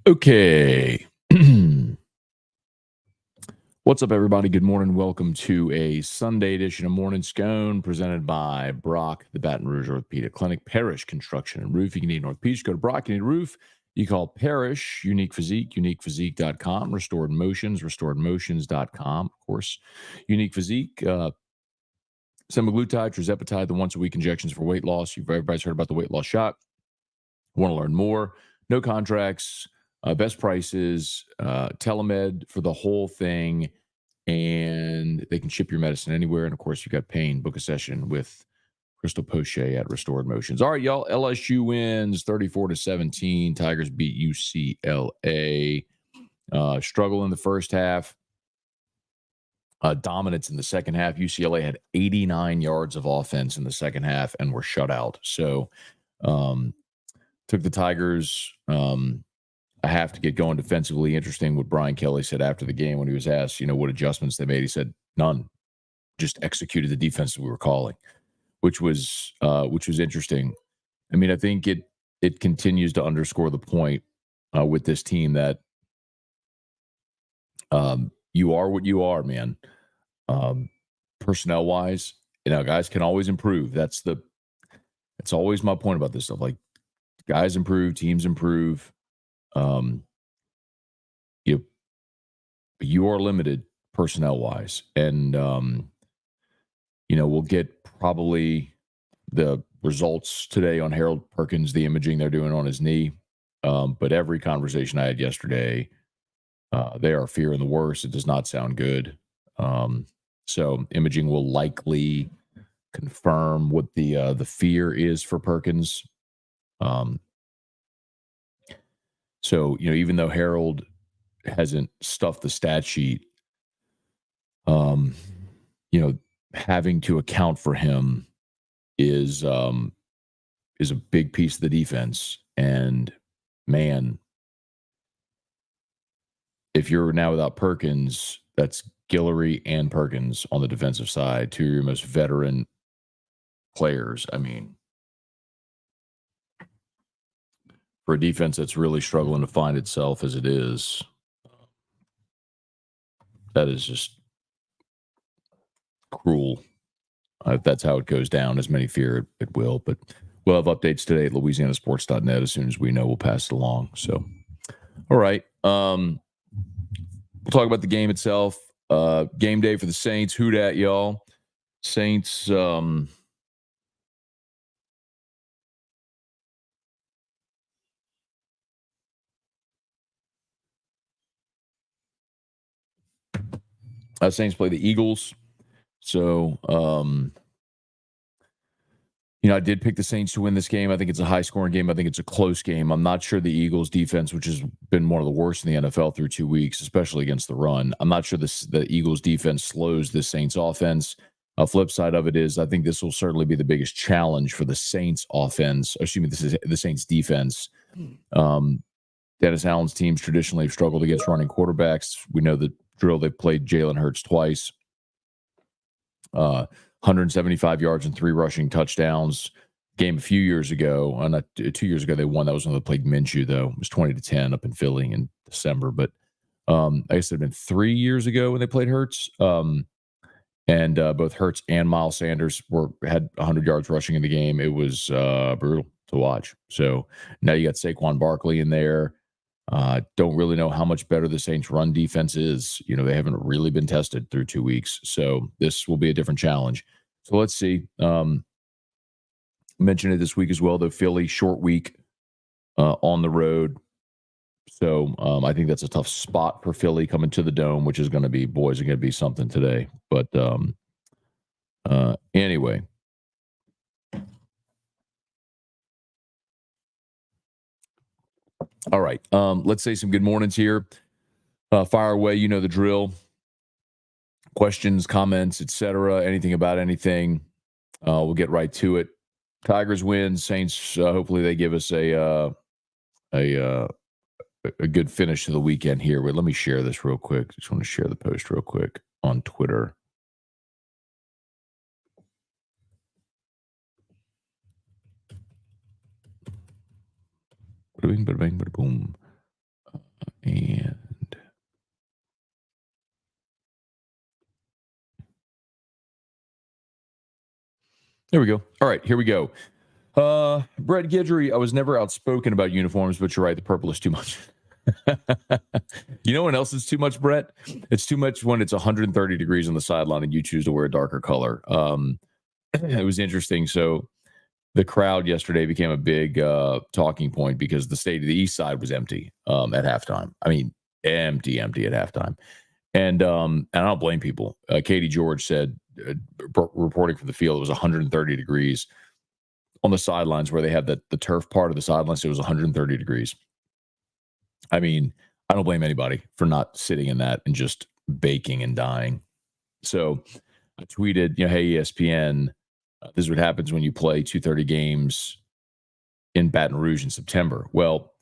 Okay. What's up, everybody? Good morning. Welcome to a Sunday edition of Morning Scone presented by Brock, the Baton Rouge Orthopedic Clinic, Parrish Construction and Roof. You can need an orthopedic, go to Brock, you need a roof. You call Parrish, Unique Physique, uniquephysique.com, Restored Motions, restoredmotions.com. Of course, Unique Physique, semaglutide, tirzepatide, the once-a-week injections for weight loss. Everybody's heard about the weight loss shot. Want to learn more? No contracts. Best prices, telemed for the whole thing, and they can ship your medicine anywhere. And of course, you got pain. Book a session with Crystal Poche at Restored Motions. All right, y'all. LSU wins 34-17. Tigers beat UCLA. Struggle in the first half. Dominance in the second half. UCLA had 89 yards of offense in the second half and were shut out. So, took the Tigers a half to get going defensively. Interesting what Brian Kelly said after the game when he was asked, what adjustments they made. He said none, just executed the defense we were calling, which was interesting. I mean, I think it continues to underscore the point with this team that you are what you are, man. Personnel wise, guys can always improve. That's always my point about this stuff. Like, guys improve, teams improve. You are limited personnel wise, and we'll get probably the results today on Harold Perkins, the imaging they're doing on his knee. But every conversation I had yesterday, they are fearing the worst. It does not sound good. So imaging will likely confirm what the fear is for Perkins. So even though Harold hasn't stuffed the stat sheet, having to account for him is a big piece of the defense. And man, if you're now without Perkins, that's Guillory and Perkins on the defensive side, two of your most veteran players. I mean, for a defense that's really struggling to find itself as it is, that is just cruel. If that's how it goes down, as many fear it will. But we'll have updates today at louisianasports.net. As soon as we know, we'll pass it along. So, all right. We'll talk about the game itself. Game day for the Saints. Who dat, y'all? Saints. Saints play the Eagles. So, I did pick the Saints to win this game. I think it's a high-scoring game. I think it's a close game. I'm not sure the Eagles' defense, which has been one of the worst in the NFL through 2 weeks, especially against the run, I'm not sure the Eagles' defense slows the Saints' offense. A flip side of it is I think this will certainly be the biggest challenge for the Saints' offense. Assuming this is the Saints' defense. Dennis Allen's teams traditionally have struggled against running quarterbacks. We know the drill. They've played Jalen Hurts twice. 175 yards and 3 rushing touchdowns. Game a few years ago, not 2 years ago, they won. That was when they played Minshew, though. It was 20-10 up in Philly in December. But I guess it had been 3 years ago when they played Hurts. And both Hurts and Miles Sanders had 100 yards rushing in the game. It was brutal to watch. So now you got Saquon Barkley in there. Don't really know how much better the Saints' run defense is. They haven't really been tested through 2 weeks. So this will be a different challenge. So let's see. Mentioned it this week as well, the Philly short week on the road. So I think that's a tough spot for Philly coming to the Dome, which is going to be, boys, are going to be something today. But anyway. All right. Let's say some good mornings here. Fire away. You know the drill. Questions, comments, etc. Anything about anything. We'll get right to it. Tigers win. Saints, hopefully they give us a good finish to the weekend here. Wait, let me share this real quick. Just want to share the post real quick on Twitter. Bada bing, bada bing, bada boom. And there we go. All right, here we go. Brett Guidry, I was never outspoken about uniforms, but you're right. The purple is too much. You know what else is too much, Brett? It's too much when it's 130 degrees on the sideline and you choose to wear a darker color. It was interesting. So the crowd yesterday became a big talking point because the state of the East Side was empty at halftime. I mean, empty at halftime. And I don't blame people. Katie George said, reporting from the field, it was 130 degrees on the sidelines where they have the turf part of the sidelines. So it was 130 degrees. I mean, I don't blame anybody for not sitting in that and just baking and dying. So I tweeted, hey, ESPN, this is what happens when you play 2:30 games in Baton Rouge in September. Well,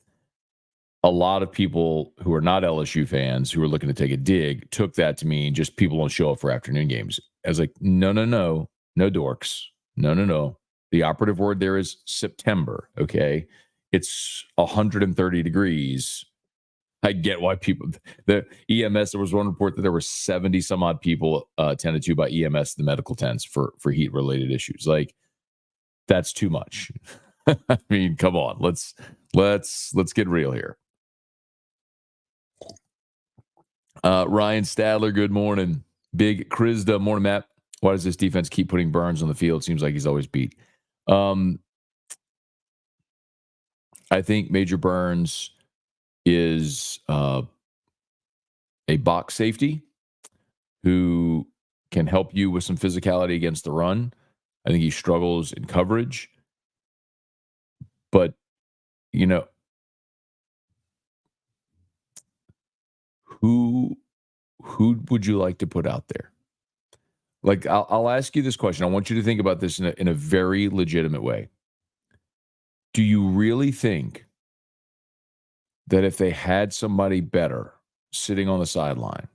a lot of people who are not LSU fans who are looking to take a dig took that to mean just people don't show up for afternoon games. I was like, no dorks. No. The operative word there is September, okay? It's 130 degrees. I get why people, the EMS, there was one report that there were 70 some odd people attended to by EMS, the medical tents for heat related issues. Like, that's too much. I mean, come on, let's get real here. Ryan Stadler, good morning. Big Krizda, morning, Matt. Why does this defense keep putting Burns on the field? Seems like he's always beat. I think Major Burns is a box safety who can help you with some physicality against the run. I think he struggles in coverage. But, who would you like to put out there? Like, I'll ask you this question. I want you to think about this in a very legitimate way. Do you really think that if they had somebody better sitting on the sideline,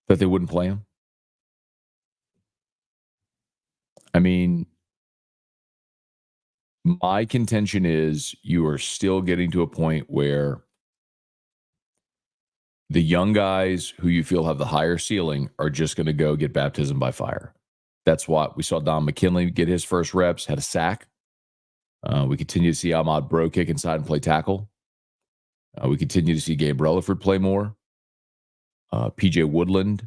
that they wouldn't play him? I mean, my contention is you are still getting to a point where the young guys who you feel have the higher ceiling are just going to go get baptism by fire. That's what we saw Don McKinley get his first reps, had a sack. We continue to see Ahmad Bro kick inside and play tackle. We continue to see Gabe Relaford play more. PJ Woodland,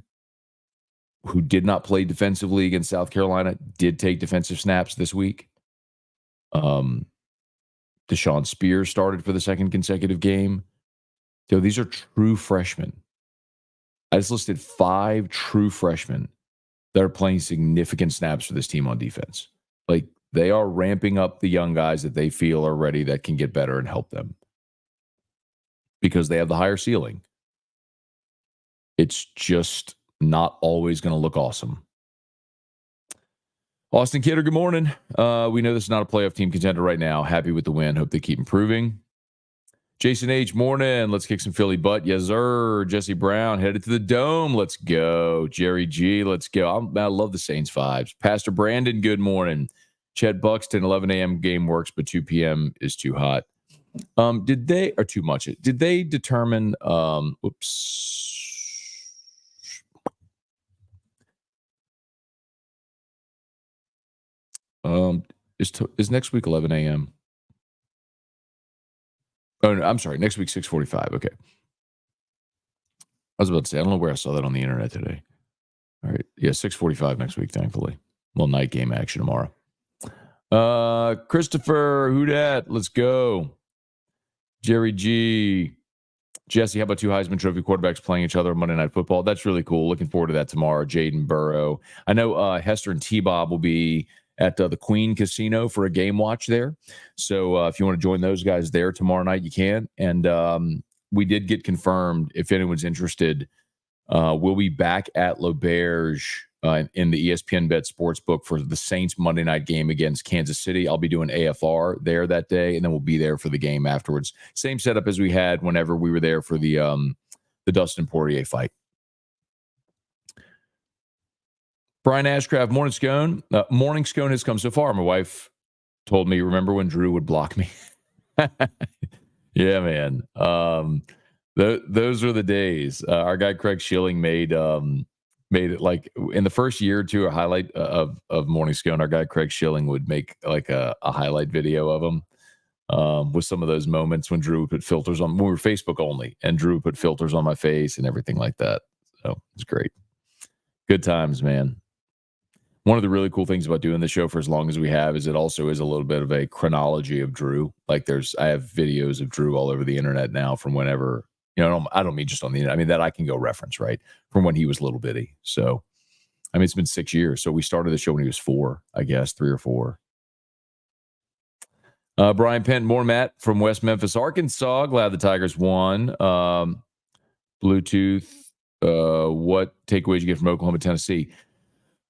who did not play defensively against South Carolina, did take defensive snaps this week. Deshaun Spears started for the second consecutive game. These are true freshmen. I just listed 5 true freshmen that are playing significant snaps for this team on defense. Like, they are ramping up the young guys that they feel are ready, that can get better and help them because they have the higher ceiling. It's just not always going to look awesome. Austin Kidder, good morning. We know this is not a playoff team contender right now. Happy with the win. Hope they keep improving. Jason H., morning. Let's kick some Philly butt. Yes, sir. Jesse Brown, headed to the Dome. Let's go. Jerry G., let's go. I love the Saints vibes. Pastor Brandon, good morning. Chet Buxton, 11 a.m. game works, but 2 p.m. is too hot. Did they, or too much? Did they determine, is next week 11 a.m.? Oh, no, I'm sorry. Next week, 6:45. Okay. I was about to say, I don't know where I saw that on the internet today. All right. Yeah, 6:45 next week, thankfully. Little night game action tomorrow. Christopher, who dat? Let's go. Jerry G. Jesse, how about 2 Heisman Trophy quarterbacks playing each other on Monday Night Football? That's really cool. Looking forward to that tomorrow. Jaden Burrow. I know Hester and T-Bob will be at the Queen Casino for a game watch there. So if you want to join those guys there tomorrow night, you can. And we did get confirmed, if anyone's interested, we'll be back at L'Auberge in the ESPN Bet Sportsbook for the Saints Monday night game against Kansas City. I'll be doing AFR there that day, and then we'll be there for the game afterwards. Same setup as we had whenever we were there for the Dustin Poirier fight. Brian Ashcraft, morning Scone. Morning Scone has come so far. My wife told me, remember when Drew would block me? Yeah, man. Those were the days. Our guy Craig Schilling made it like in the first year or two a highlight of Morning Scone. Our guy Craig Schilling would make like a highlight video of him with some of those moments when Drew would put filters on. When we were Facebook only, and Drew would put filters on my face and everything like that. So it's great. Good times, man. One of the really cool things about doing the show for as long as we have is it also is a little bit of a chronology of Drew. Like I have videos of Drew all over the internet now from whenever, I don't mean just on the internet. I mean that I can go reference, right? From when he was little bitty. So, I mean, it's been 6 years. So we started the show when he was 4, I guess, 3 or 4. Brian Penn, more Matt from West Memphis, Arkansas. Glad the Tigers won. Bluetooth. What takeaways you get from Oklahoma, Tennessee?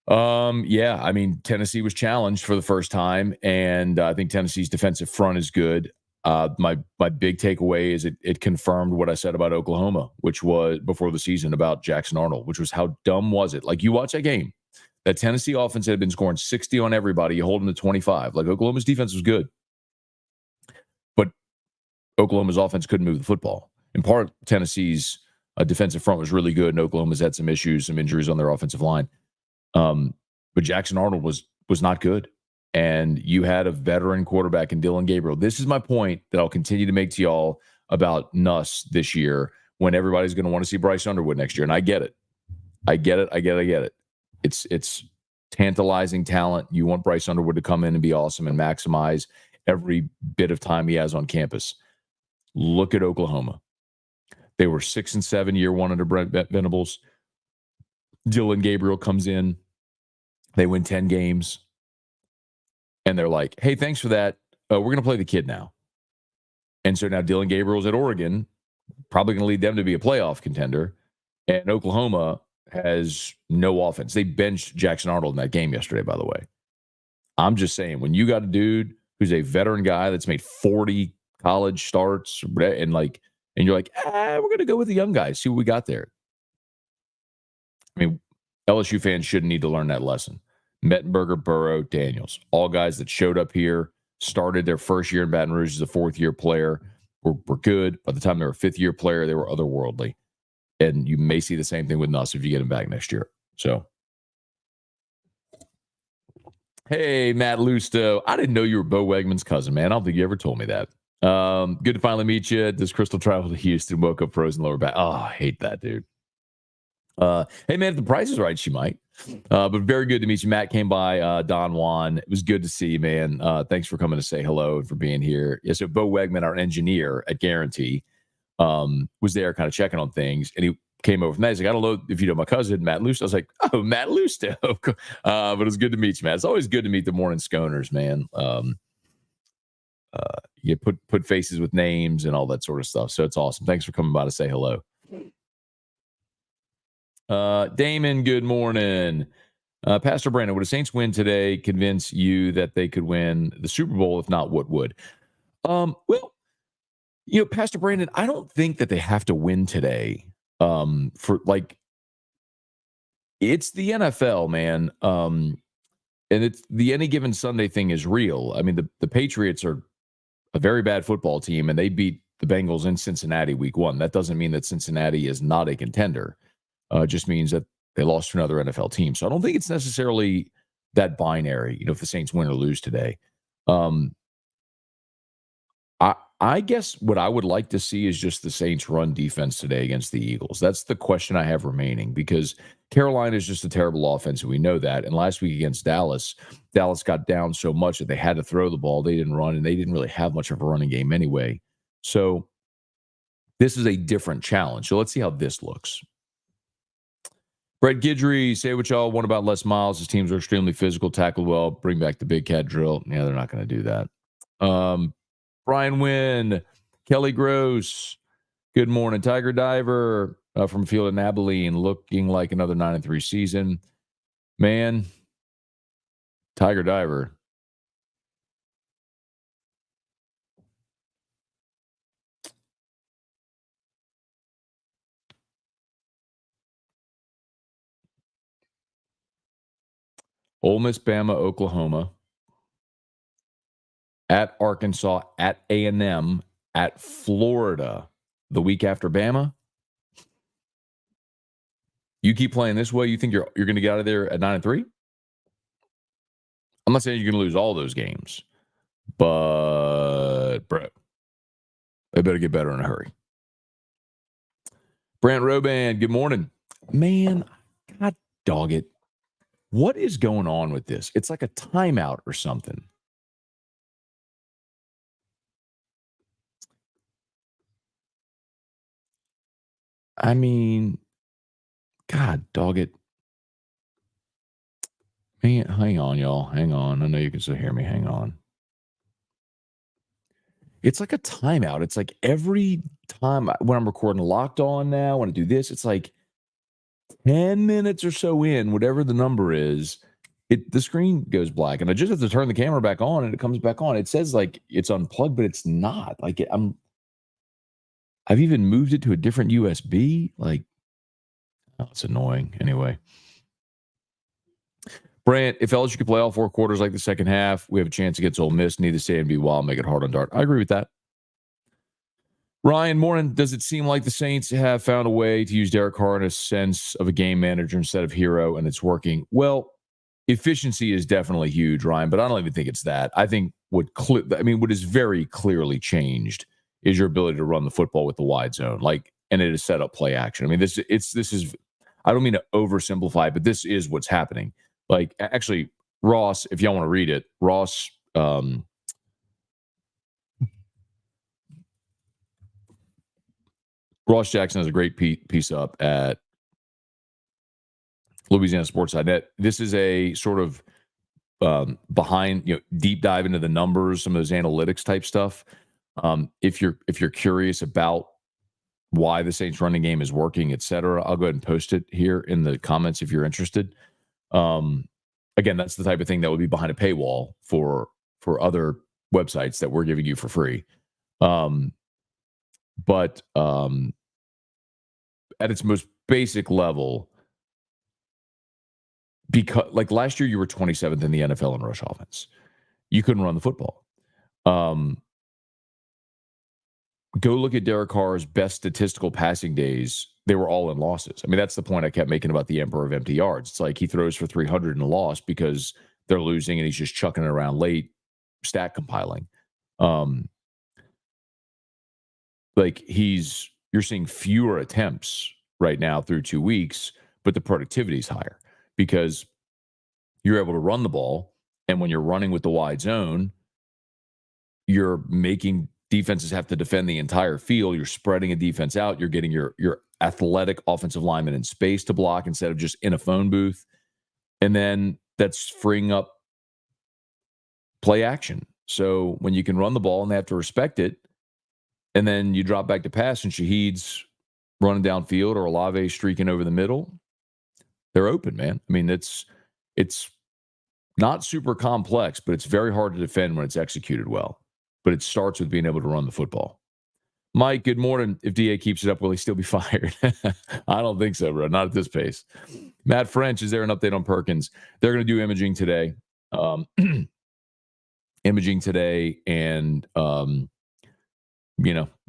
Yeah, I mean, Tennessee was challenged for the first time, and I think Tennessee's defensive front is good. My big takeaway is it confirmed what I said about Oklahoma, which was before the season about Jackson Arnold, which was how dumb was it? Like you watch that game, that Tennessee offense had been scoring 60 on everybody. You hold them to 25. Like Oklahoma's defense was good, but Oklahoma's offense couldn't move the football. In part, Tennessee's defensive front was really good, and Oklahoma's had some issues, some injuries on their offensive line. But Jackson Arnold was not good. And you had a veteran quarterback in Dylan Gabriel. This is my point that I'll continue to make to y'all about Nuss this year when everybody's going to want to see Bryce Underwood next year. And I get it. I get it. It's tantalizing talent. You want Bryce Underwood to come in and be awesome and maximize every bit of time he has on campus. Look at Oklahoma. They were 6-7 year one under Brent Venables. Dylan Gabriel comes in. They win 10 games. And they're like, hey, thanks for that. We're going to play the kid now. And so now Dylan Gabriel's at Oregon, probably going to lead them to be a playoff contender. And Oklahoma has no offense. They benched Jackson Arnold in that game yesterday, by the way. I'm just saying, when you got a dude who's a veteran guy that's made 40 college starts and you're like, we're going to go with the young guys, see what we got there. I mean, LSU fans shouldn't need to learn that lesson. Mettenberger, Burrow, Daniels, all guys that showed up here, started their first year in Baton Rouge as a fourth-year player, were good. By the time they were a fifth-year player, they were otherworldly. And you may see the same thing with Nuss if you get him back next year. So, hey, Matt Lusto. I didn't know you were Bo Wegman's cousin, man. I don't think you ever told me that. Good to finally meet you. Does Crystal travel to Houston? Woke up frozen lower back. Oh, I hate that, dude. Hey, man, if the price is right, she might. But very good to meet you. Matt came by, Don Juan. It was good to see you, man. Thanks for coming to say hello and for being here. Yeah, so Bo Wegman, our engineer at Guarantee, was there kind of checking on things. And he came over from that. He's like, I don't know if you know my cousin, Matt Lusto. I was like, oh, Matt Lusto. But it was good to meet you, Matt. It's always good to meet the morning sconers, man. You put faces with names and all that sort of stuff. So it's awesome. Thanks for coming by to say hello. Damon, good morning. Pastor Brandon, would the Saints win today convince you that they could win the Super Bowl? If not, what would? Well, Pastor Brandon, I don't think that they have to win today. It's the NFL, man. And it's the any given Sunday thing is real. I mean, the Patriots are a very bad football team, and they beat the Bengals in Cincinnati week 1. That doesn't mean that Cincinnati is not a contender. It just means that they lost to another NFL team. So I don't think it's necessarily that binary, if the Saints win or lose today. I guess what I would like to see is just the Saints run defense today against the Eagles. That's the question I have remaining, because Carolina is just a terrible offense, and we know that. And last week against Dallas got down so much that they had to throw the ball. They didn't run, and they didn't really have much of a running game anyway. So this is a different challenge. So let's see how this looks. Brett Guidry, say what y'all want about Les Miles. His teams are extremely physical, tackle well, bring back the big cat drill. Yeah, they're not going to do that. Brian Wynn, Kelly Gross, good morning. Tiger Diver from Field in Abilene, looking like another 9-3 season. Man, Tiger Diver. Ole Miss, Bama, Oklahoma, at Arkansas, at A&M, at Florida, the week after Bama. You keep playing this way, you think you're going to get out of there at 9-3? I'm not saying you're going to lose all those games, but bro, they better get better in a hurry. Brant Roban, good morning. Man, God dog it. What is going on with this? It's like a timeout or something. I mean, God dog it. Man, hang on, y'all. Hang on. I know you can still hear me. Hang on. It's like a timeout. It's like every time when I'm recording Locked On now, when I do this, it's like 10 minutes or so in, whatever the number is, the screen goes black. And I just have to turn the camera back on and it comes back on. It says like it's unplugged, but it's not. Like I've even moved it to a different USB. Like, oh, it's annoying. Anyway. Brant, if LSU could play all 4 quarters like the second half, we have a chance against Ole Miss. Need to stay and be wild, make it hard on Dart. I agree with that. Ryan Morin, does it seem like the Saints have found a way to use Derek Carr in a sense of a game manager instead of hero, and it's working? Well, efficiency is definitely huge, Ryan, but I don't even think it's that. I think what is very clearly changed is your ability to run the football with the wide zone, and it is set up play action. I mean, this is. I don't mean to oversimplify, but this is what's happening. Like, actually, Ross, if y'all want to read it, Ross. Ross Jackson has a great piece up at Louisiana Sports.net. This is a sort of behind, deep dive into the numbers, some of those analytics type stuff. If you're curious about why the Saints running game is working, et cetera, I'll go ahead and post it here in the comments if you're interested. Again, that's the type of thing that would be behind a paywall for other websites that we're giving you for free. But at its most basic level, because like last year you were 27th in the NFL in rush offense, you couldn't run the football. Go look at Derek Carr's best statistical passing days. They were all in losses. I mean, that's the point I kept making about the Emperor of Empty Yards. It's like he throws for 300 in a loss because they're losing and he's just chucking it around late, stat compiling. You're seeing fewer attempts right now through 2 weeks, but the productivity is higher because you're able to run the ball. And when you're running with the wide zone, you're making defenses have to defend the entire field. You're spreading a defense out. You're getting your athletic offensive lineman in space to block instead of just in a phone booth. And then that's freeing up play action. So when you can run the ball and they have to respect it, and then you drop back to pass and Shaheed's running downfield or Olave streaking over the middle, they're open, man. I mean, it's not super complex, but it's very hard to defend when it's executed well. But it starts with being able to run the football. Mike, good morning. If DA keeps it up, will he still be fired? I don't think so, bro. Not at this pace. Matt French, is there an update on Perkins? They're going to do imaging today. And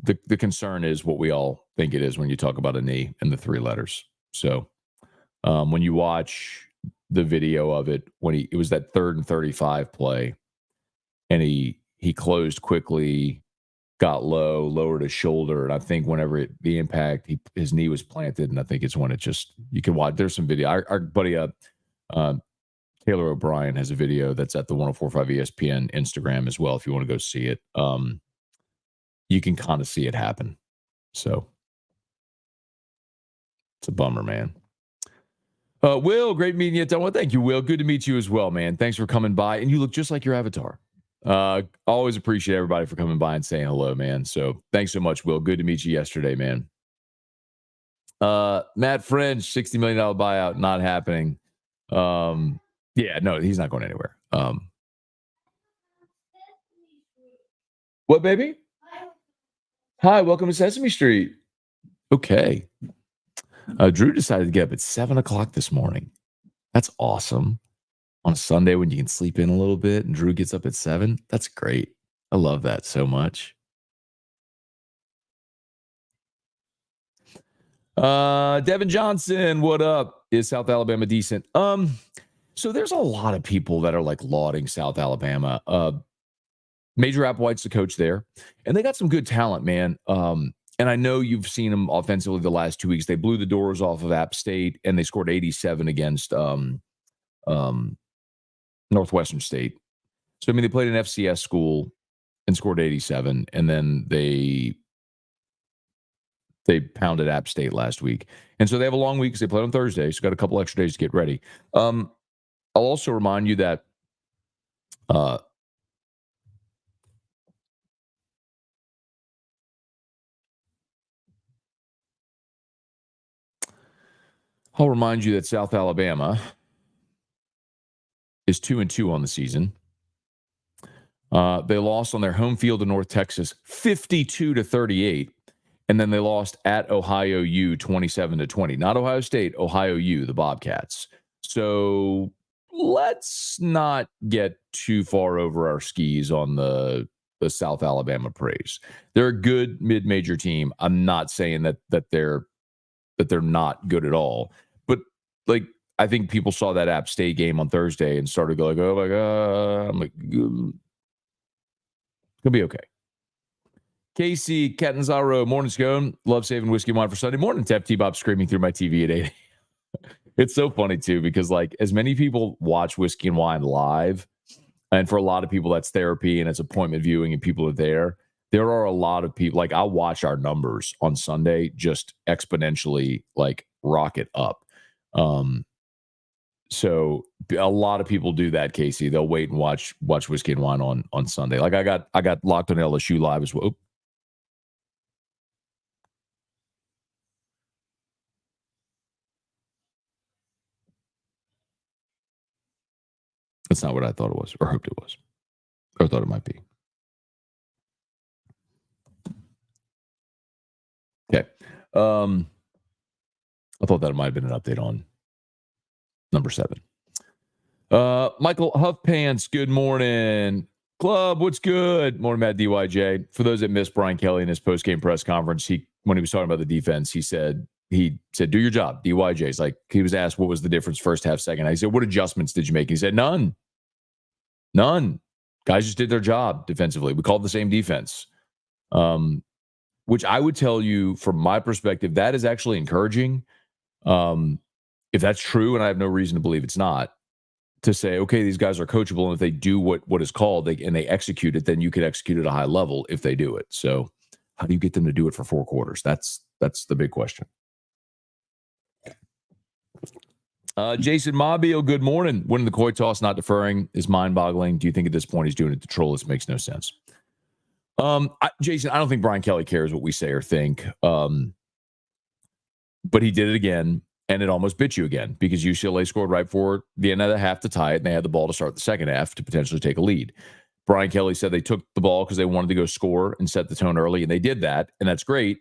the concern is what we all think it is when you talk about a knee and the 3 letters. So when you watch the video of it, it was that 3rd and 35 play, and he closed quickly, got low, lowered his shoulder, and I think whenever the impact, his knee was planted, and I think it's when it just, you can watch. There's some video. Our buddy Taylor O'Brien has a video that's at the 104.5 ESPN Instagram as well. If you want to go see it, you can kind of see it happen. So it's a bummer, man. Will, great meeting you. Well, thank you, Will. Good to meet you as well, man. Thanks for coming by, and you look just like your avatar. Always appreciate everybody for coming by and saying hello, man. So thanks so much, Will. Good to meet you yesterday, man. Matt French, $60 million buyout, not happening. Yeah, no, he's not going anywhere. What, baby? Hi, welcome to Sesame Street. Okay. Drew decided to get up at 7:00 this morning. That's awesome. On a Sunday when you can sleep in a little bit and Drew gets up at 7. That's great. I love that so much. Devin Johnson, what up? Is South Alabama decent? So there's a lot of people that are like lauding South Alabama. Major Applewhite's the coach there, and they got some good talent, man. And I know you've seen them offensively the last 2 weeks. They blew the doors off of App State, and they scored 87 against Northwestern State. So I mean, they played an FCS school and scored 87, and then they pounded App State last week. And so they have a long week because they played on Thursday, so got a couple extra days to get ready. I'll also remind you that South Alabama is 2-2 on the season. They lost on their home field in North Texas 52-38. And then they lost at Ohio U 27-20. Not Ohio State, Ohio U, the Bobcats. So let's not get too far over our skis on the South Alabama praise. They're a good mid-major team. I'm not saying that they're not good at all. But like, I think people saw that App State game on Thursday and started going, oh my God. I'm like, it'll be okay. Casey Catanzaro, morning, Scone. Love saving whiskey and wine for Sunday morning. Tep T-Bop screaming through my TV at 8. It's so funny, too, because like as many people watch whiskey and wine live, and for a lot of people, that's therapy and it's appointment viewing and people are there. There are a lot of people, like I'll watch our numbers on Sunday just exponentially like rocket up. So a lot of people do that, Casey. They'll wait and watch whiskey and wine on Sunday. Like I got locked on LSU live as well. That's not what I thought it was or hoped it was or thought it might be. Okay. I thought that might have been an update on number 7. Michael Huffpants, good morning. Club, what's good? Morning, Matt DYJ. For those that missed Brian Kelly in his post-game press conference, when he was talking about the defense, he said, do your job, DYJ's. Like, he was asked what was the difference first half, second half. He said, what adjustments did you make? He said, none. Guys just did their job defensively. We called the same defense. Which I would tell you from my perspective, that is actually encouraging. If that's true, and I have no reason to believe it's not, to say, okay, these guys are coachable, and if they do what is called and they execute it, then you can execute at a high level if they do it. So how do you get them to do it for 4 quarters? That's the big question. Jason Mobile, good morning. Winning the coin toss, not deferring, is mind-boggling. Do you think at this point he's doing it to troll? This makes no sense. Jason, I don't think Brian Kelly cares what we say or think. But he did it again, and it almost bit you again because UCLA scored right before the end of the half to tie it, and they had the ball to start the second half to potentially take a lead. Brian Kelly said they took the ball because they wanted to go score and set the tone early, and they did that, and that's great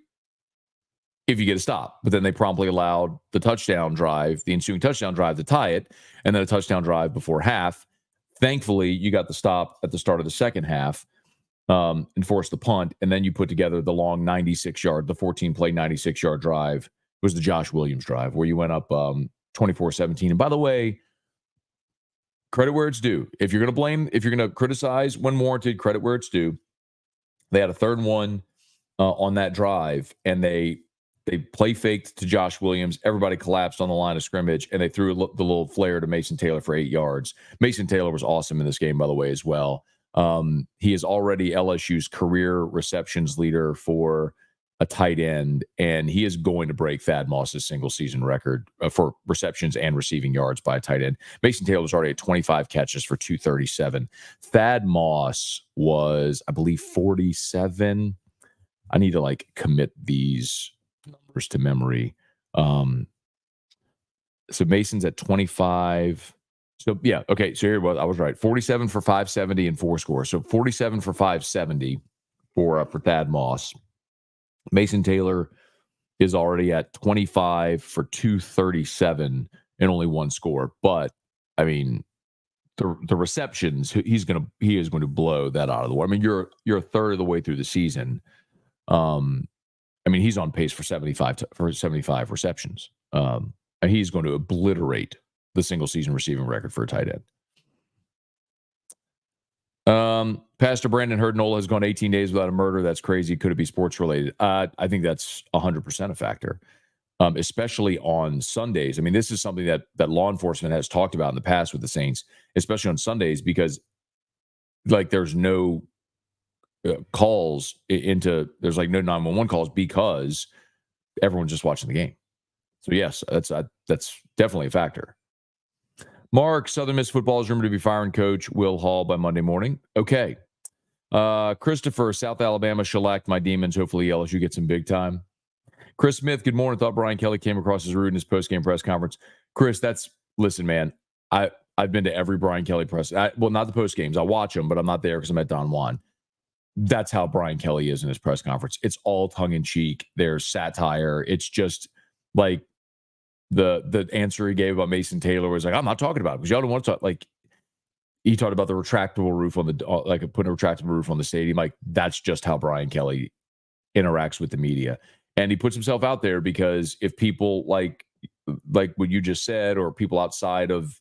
if you get a stop. But then they promptly allowed the ensuing touchdown drive to tie it, and then a touchdown drive before half. Thankfully, you got the stop at the start of the second half and forced the punt, and then you put together the long 96-yard, the 14-play 96-yard drive. It was the Josh Williams drive where you went up 24-17. And by the way, credit where it's due. If you're going to criticize when warranted, credit where it's due. They had a 3rd and 1 on that drive, and they play faked to Josh Williams. Everybody collapsed on the line of scrimmage, and they threw the little flare to Mason Taylor for 8 yards. Mason Taylor was awesome in this game, by the way, as well. He is already LSU's career receptions leader for a tight end, and he is going to break Thad Moss's single season record for receptions and receiving yards by a tight end. Mason Taylor was already at 25 catches for 237. Thad Moss was, I believe, 47. I need to commit these numbers to memory. So Mason's at 25. So yeah, okay. So here was I was right. 47 for 570 and 4 scores. So 47 for 570 for Thad Moss. Mason Taylor is already at 25 for 237 and only 1 score. But I mean, the receptions, he is going to blow that out of the water. I mean, you're a third of the way through the season. I mean, he's on pace for 75 receptions. And he's going to obliterate the single season receiving record for a tight end. Pastor Brandon heard Nola has gone 18 days without a murder. That's crazy. Could it be sports related? I think that's 100% a factor, especially on Sundays. I mean, this is something that law enforcement has talked about in the past with the Saints, especially on Sundays, because like there's no calls into, there's like no 911 calls because everyone's just watching the game. So yes, that's definitely a factor. Mark, Southern Miss football is rumored to be firing coach Will Hall by Monday morning. Okay. Christopher, South Alabama shellacked my Demons. Hopefully LSU gets some big time. Chris Smith, good morning. Thought Brian Kelly came across as rude in his post-game press conference. Chris, listen, man. I've been to every Brian Kelly press. Well, not the post games. I watch them, but I'm not there because I'm at Don Juan. That's how Brian Kelly is in his press conference. It's all tongue in cheek. There's satire. It's just like the answer he gave about Mason Taylor was like, I'm not talking about it because y'all don't want to talk. Like he talked about the retractable roof on the like putting a retractable roof on the stadium. Like that's just how Brian Kelly interacts with the media, and he puts himself out there because if people like what you just said, or people outside of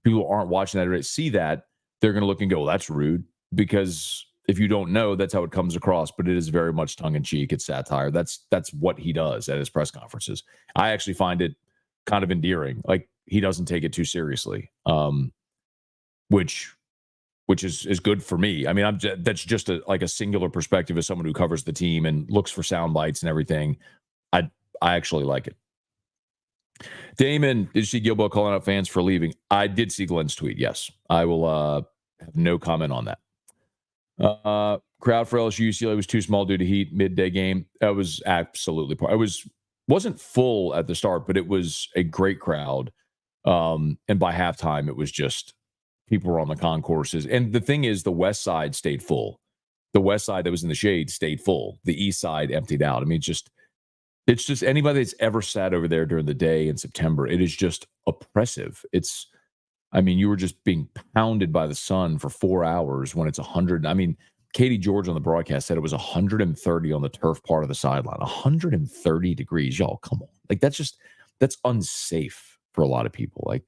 people who aren't watching that or see that, they're going to look and go, well, that's rude. Because if you don't know, that's how it comes across. But it is very much tongue in cheek. It's satire. That's what he does at his press conferences. I actually find it kind of endearing. Like he doesn't take it too seriously, which is good for me. I mean, that's just a singular perspective as someone who covers the team and looks for sound bites and everything. I actually like it. Damon, did you see Gilbo calling out fans for leaving? I did see Glenn's tweet. Yes, I will have no comment on that. Crowd for LSU UCLA was too small due to heat. Midday game. That was absolutely part. Wasn't full at the start, but it was a great crowd. And by halftime, it was just people were on the concourses. And the thing is, the west side stayed full. The west side that was in the shade stayed full. The east side emptied out. I mean, it's just anybody that's ever sat over there during the day in September, it is just oppressive. I mean, you were just being pounded by the sun for 4 hours when it's 100. I mean, Katie George on the broadcast said it was 130 on the turf part of the sideline. 130 degrees, y'all. Come on, like that's unsafe for a lot of people. Like,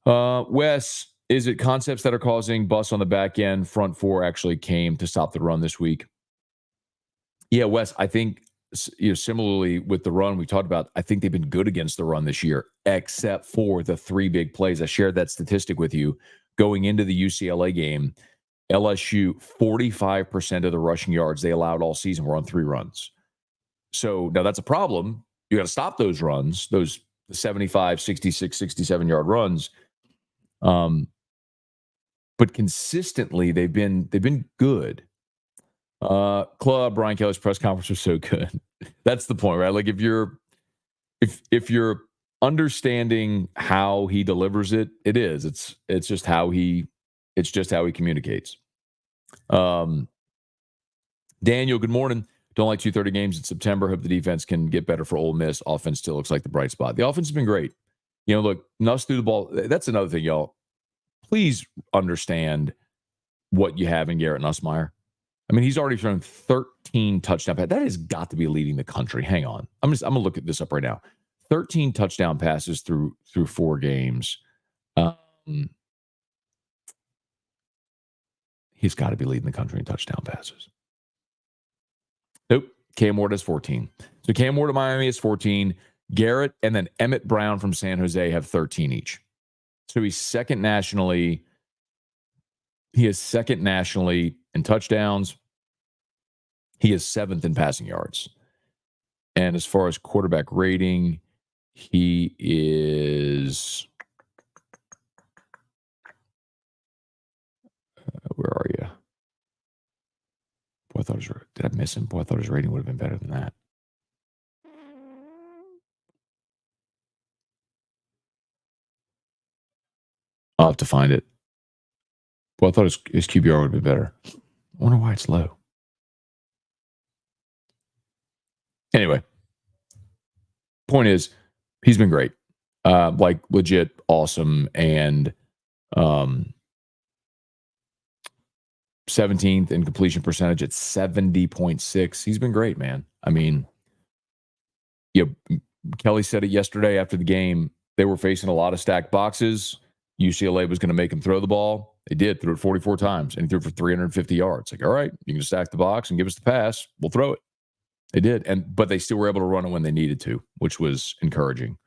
yeah. Wes, is it concepts that are causing bust on the back end? Front four actually came to stop the run this week. Yeah, Wes, I think similarly with the run we talked about, I think they've been good against the run this year, except for the 3 big plays. I shared that statistic with you going into the UCLA game. LSU, 45% of the rushing yards they allowed all season were on 3 runs. So now that's a problem. You got to stop those runs, those 75, 66, 67-yard runs. But consistently, they've been good. Club, Brian Kelly's press conference was so good. That's the point, right? Like if you're understanding how he delivers it, it's just how he communicates. Daniel, good morning. Don't like 2:30 games in September. Hope the defense can get better for Ole Miss. Offense still looks like the bright spot. The offense has been great. Look, Nuss threw the ball. That's another thing, y'all. Please understand what you have in Garrett Nussmeier. I mean, he's already thrown 13 touchdown passes. That has got to be leading the country. Hang on. I'm going to look at this up right now. 13 touchdown passes through 4 games. He's got to be leading the country in touchdown passes. Nope. Cam Ward has 14. So Cam Ward of Miami is 14. Garrett and then Emmett Brown from San Jose have 13 each. So he's second nationally. He is second nationally in touchdowns. He is 7th in passing yards. And as far as quarterback rating, he is... where are you? Boy, did I miss him? Boy, I thought his rating would have been better than that. I'll have to find it. Boy, I thought his QBR would have been better. I wonder why it's low. Anyway, point is, he's been great. Like legit awesome. And 17th in completion percentage at 70.6. He's been great, man. I mean, Kelly said it yesterday after the game. They were facing a lot of stacked boxes. UCLA was going to make him throw the ball. They did. Threw it 44 times, and he threw it for 350 yards. Like, all right, you can stack the box and give us the pass. We'll throw it. They did, but they still were able to run it when they needed to, which was encouraging.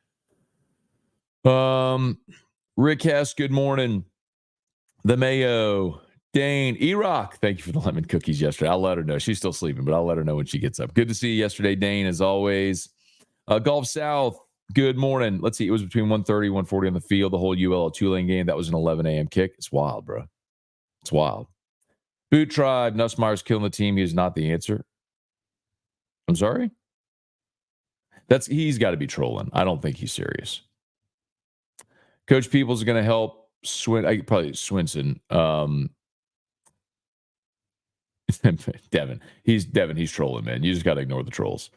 Rick Hess, good morning. The Mayo, Dane, E-Rock, thank you for the lemon cookies yesterday. I'll let her know. She's still sleeping, but I'll let her know when she gets up. Good to see you yesterday, Dane, as always. Gulf South, good morning. Let's see. It was between 1:30 and 1:40 on the field, the whole UL Tulane game. That was an 11 a.m. kick. It's wild, bro. It's wild. Boot Tribe, Nussmeier's killing the team. He is not the answer. I'm sorry? He's got to be trolling. I don't think he's serious. Coach Peoples is going to help probably Swinson. Devin. He's trolling, man. You just got to ignore the trolls.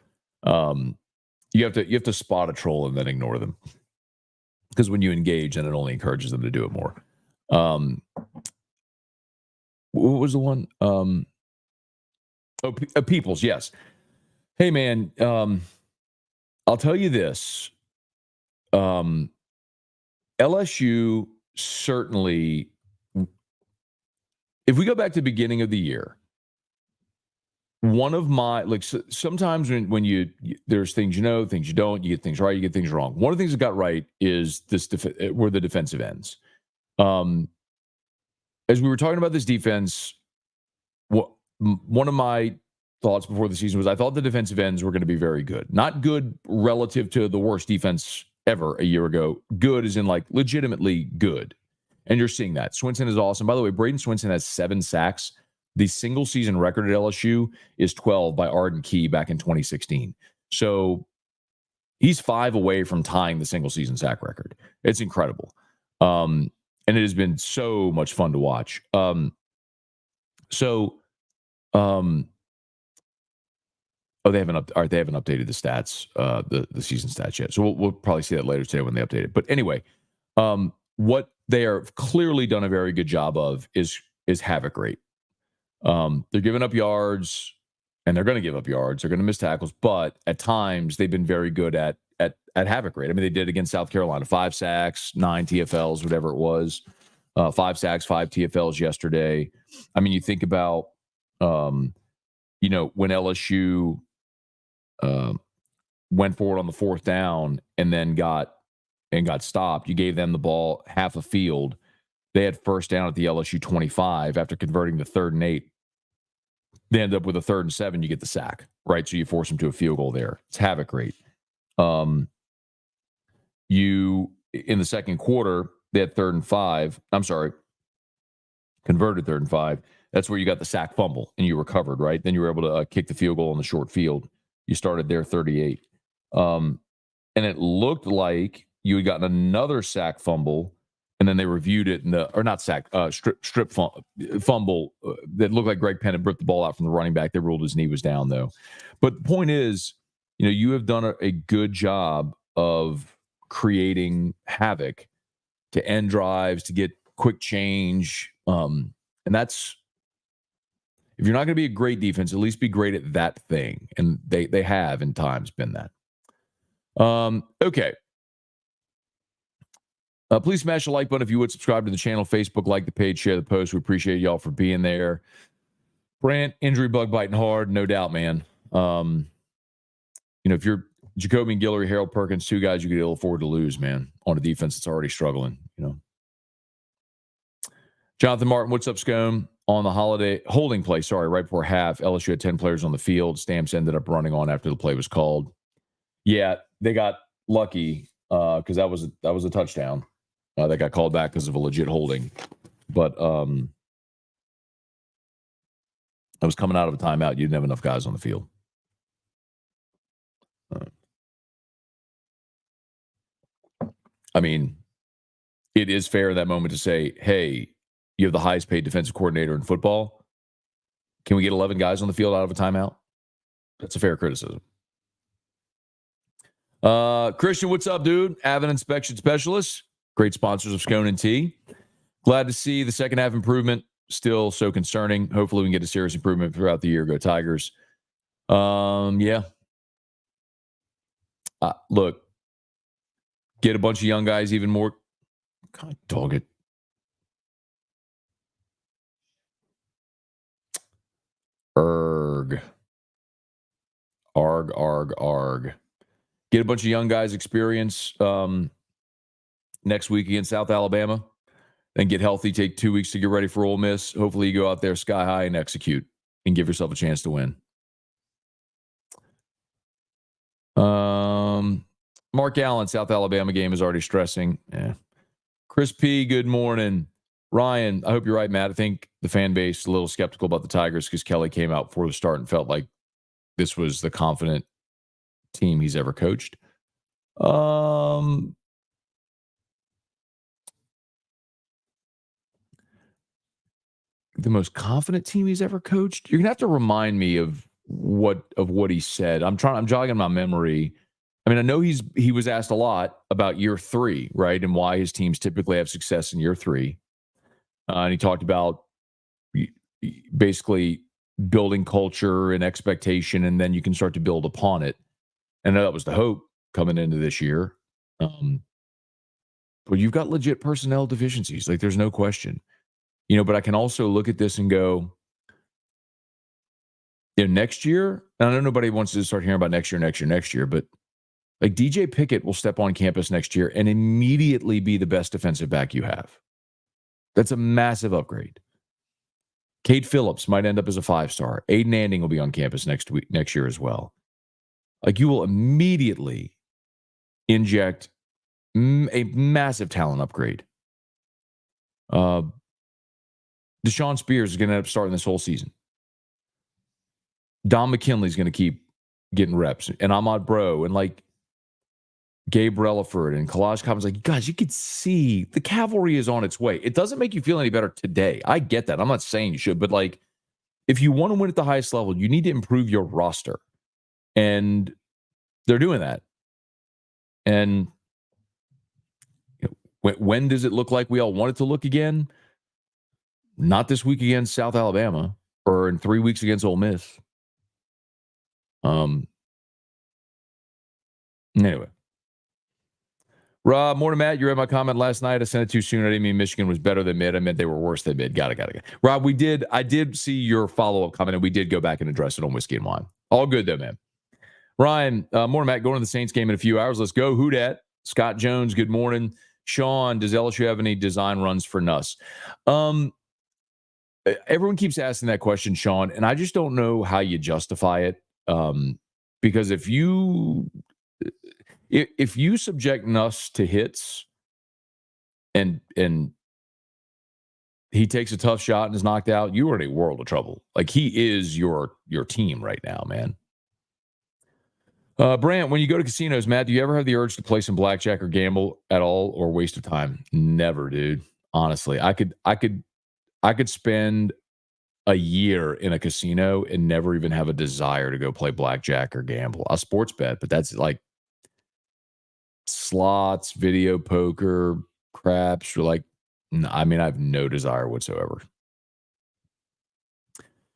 You have to spot a troll and then ignore them. Because when you engage, then it only encourages them to do it more. What was the one? Peoples, yes. Hey, man, I'll tell you this. LSU certainly, if we go back to the beginning of the year, one of my, sometimes when there's things you know, things you don't, you get things right, you get things wrong. One of the things that got right is were the defensive ends. As we were talking about this defense, one of my thoughts before the season was I thought the defensive ends were going to be very good. Not good relative to the worst defense ever a year ago. Good as in legitimately good. And you're seeing that. Swinson is awesome. By the way, Braden Swinson has 7 sacks. The single season record at LSU is 12 by Arden Key back in 2016. So he's 5 away from tying the single season sack record. It's incredible. And it has been so much fun to watch. They haven't updated the stats, the season stats yet. So we'll probably see that later today when they update it. But anyway, what they are clearly done a very good job of is havoc rate. They're giving up yards, and they're going to give up yards. They're going to miss tackles, but at times they've been very good at havoc rate. I mean, they did against South Carolina, 5 sacks, 9 TFLs, whatever it was, 5 sacks, 5 TFLs yesterday. I mean, you think about, when LSU went forward on the 4th down and then got stopped. You gave them the ball half a field. They had first down at the LSU 25 after converting the 3rd and 8. They end up with a 3rd and 7. You get the sack, right? So you force them to a field goal there. It's havoc rate. You in the second quarter they had 3rd and 5. I'm sorry, converted 3rd and 5. That's where you got the sack fumble and you recovered, right? Then you were able to kick the field goal on the short field. You started there 38. And it looked like you had gotten another sack fumble, and then they reviewed it strip fumble that looked like Greg Penn had ripped the ball out from the running back. They ruled his knee was down, though. But the point is, you have done a good job of creating havoc to end drives, to get quick change. And that's, if you're not going to be a great defense, at least be great at that thing. And they have in times been that. Okay. Please smash the like button if you would. Subscribe to the channel, Facebook, like the page, share the post. We appreciate y'all for being there. Brant, injury bug biting hard, no doubt, man. If you're Jacoby and Guillory, Harold Perkins, 2 guys you could ill afford to lose, man, on a defense that's already struggling, Jonathan Martin, what's up, Scone? On the holding play, right before half, LSU had 10 players on the field. Stamps ended up running on after the play was called. Yeah, they got lucky because that was a touchdown. That got called back because of a legit holding. But I was coming out of a timeout. You didn't have enough guys on the field. I mean, it is fair in that moment to say, hey, you have the highest paid defensive coordinator in football. Can we get 11 guys on the field out of a timeout? That's a fair criticism. Christian, what's up, dude? Avon Inspection Specialist. Great sponsors of Scone and Tea. Glad to see the second half improvement still so concerning. Hopefully we can get a serious improvement throughout the year. Go Tigers. Yeah. Look, get a bunch of young guys even more. God, dog it. Arg. Get a bunch of young guys experience next week against South Alabama. Then get healthy, take 2 weeks to get ready for Ole Miss. Hopefully you go out there sky high and execute and give yourself a chance to win. Mark Allen, South Alabama game is already stressing. Yeah. Chris P., good morning. Ryan, I hope you're right, Matt. I think the fan base is a little skeptical about the Tigers because Kelly came out before the start and felt like this was the confident team he's ever coached. The most confident team he's ever coached? You're gonna have to remind me of what he said. I'm jogging my memory. I mean, I know he was asked a lot about year 3, right? And why his teams typically have success in year 3. And he talked about basically building culture and expectation, and then you can start to build upon it. And that was the hope coming into this year. But you've got legit personnel deficiencies. Like, there's no question. But I can also look at this and go, next year, and I know nobody wants to start hearing about next year, but like DJ Pickett will step on campus next year and immediately be the best defensive back you have. That's a massive upgrade. Cade Phillips might end up as a 5-star. Aiden Anding will be on campus next year as well. Like, you will immediately inject a massive talent upgrade. Deshaun Spears is going to end up starting this whole season. Don McKinley's going to keep getting reps. And Ahmad Bro and like Gabe Relaford and Kalaj Cobbins. Like, guys, you could see the cavalry is on its way. It doesn't make you feel any better today. I get that. I'm not saying you should, but like, if you want to win at the highest level, you need to improve your roster. And they're doing that. And when does it look like we all want it to look again? Not this week against South Alabama or in 3 weeks against Ole Miss. Anyway. Rob, morning, Matt. You read my comment last night. I sent it too soon. I didn't mean Michigan was better than mid. I meant they were worse than mid. Got it. Rob, I did see your follow-up comment, and we did go back and address it on Whiskey and Wine. All good, though, man. Ryan, morning, Matt. Going to the Saints game in a few hours. Let's go. Who dat? Scott Jones, good morning. Sean, does LSU have any design runs for Nuss? Everyone keeps asking that question, Sean, and I just don't know how you justify it. Because if you subject Nuss to hits and he takes a tough shot and is knocked out, you are in a world of trouble. Like, he is your team right now, man. Brant, when you go to casinos, Matt, do you ever have the urge to play some blackjack or gamble at all, or waste of time? Never, dude. Honestly, I could spend a year in a casino and never even have a desire to go play blackjack or gamble. I'll sports bet, but that's like slots, video poker, craps. Or like, I mean, I have no desire whatsoever.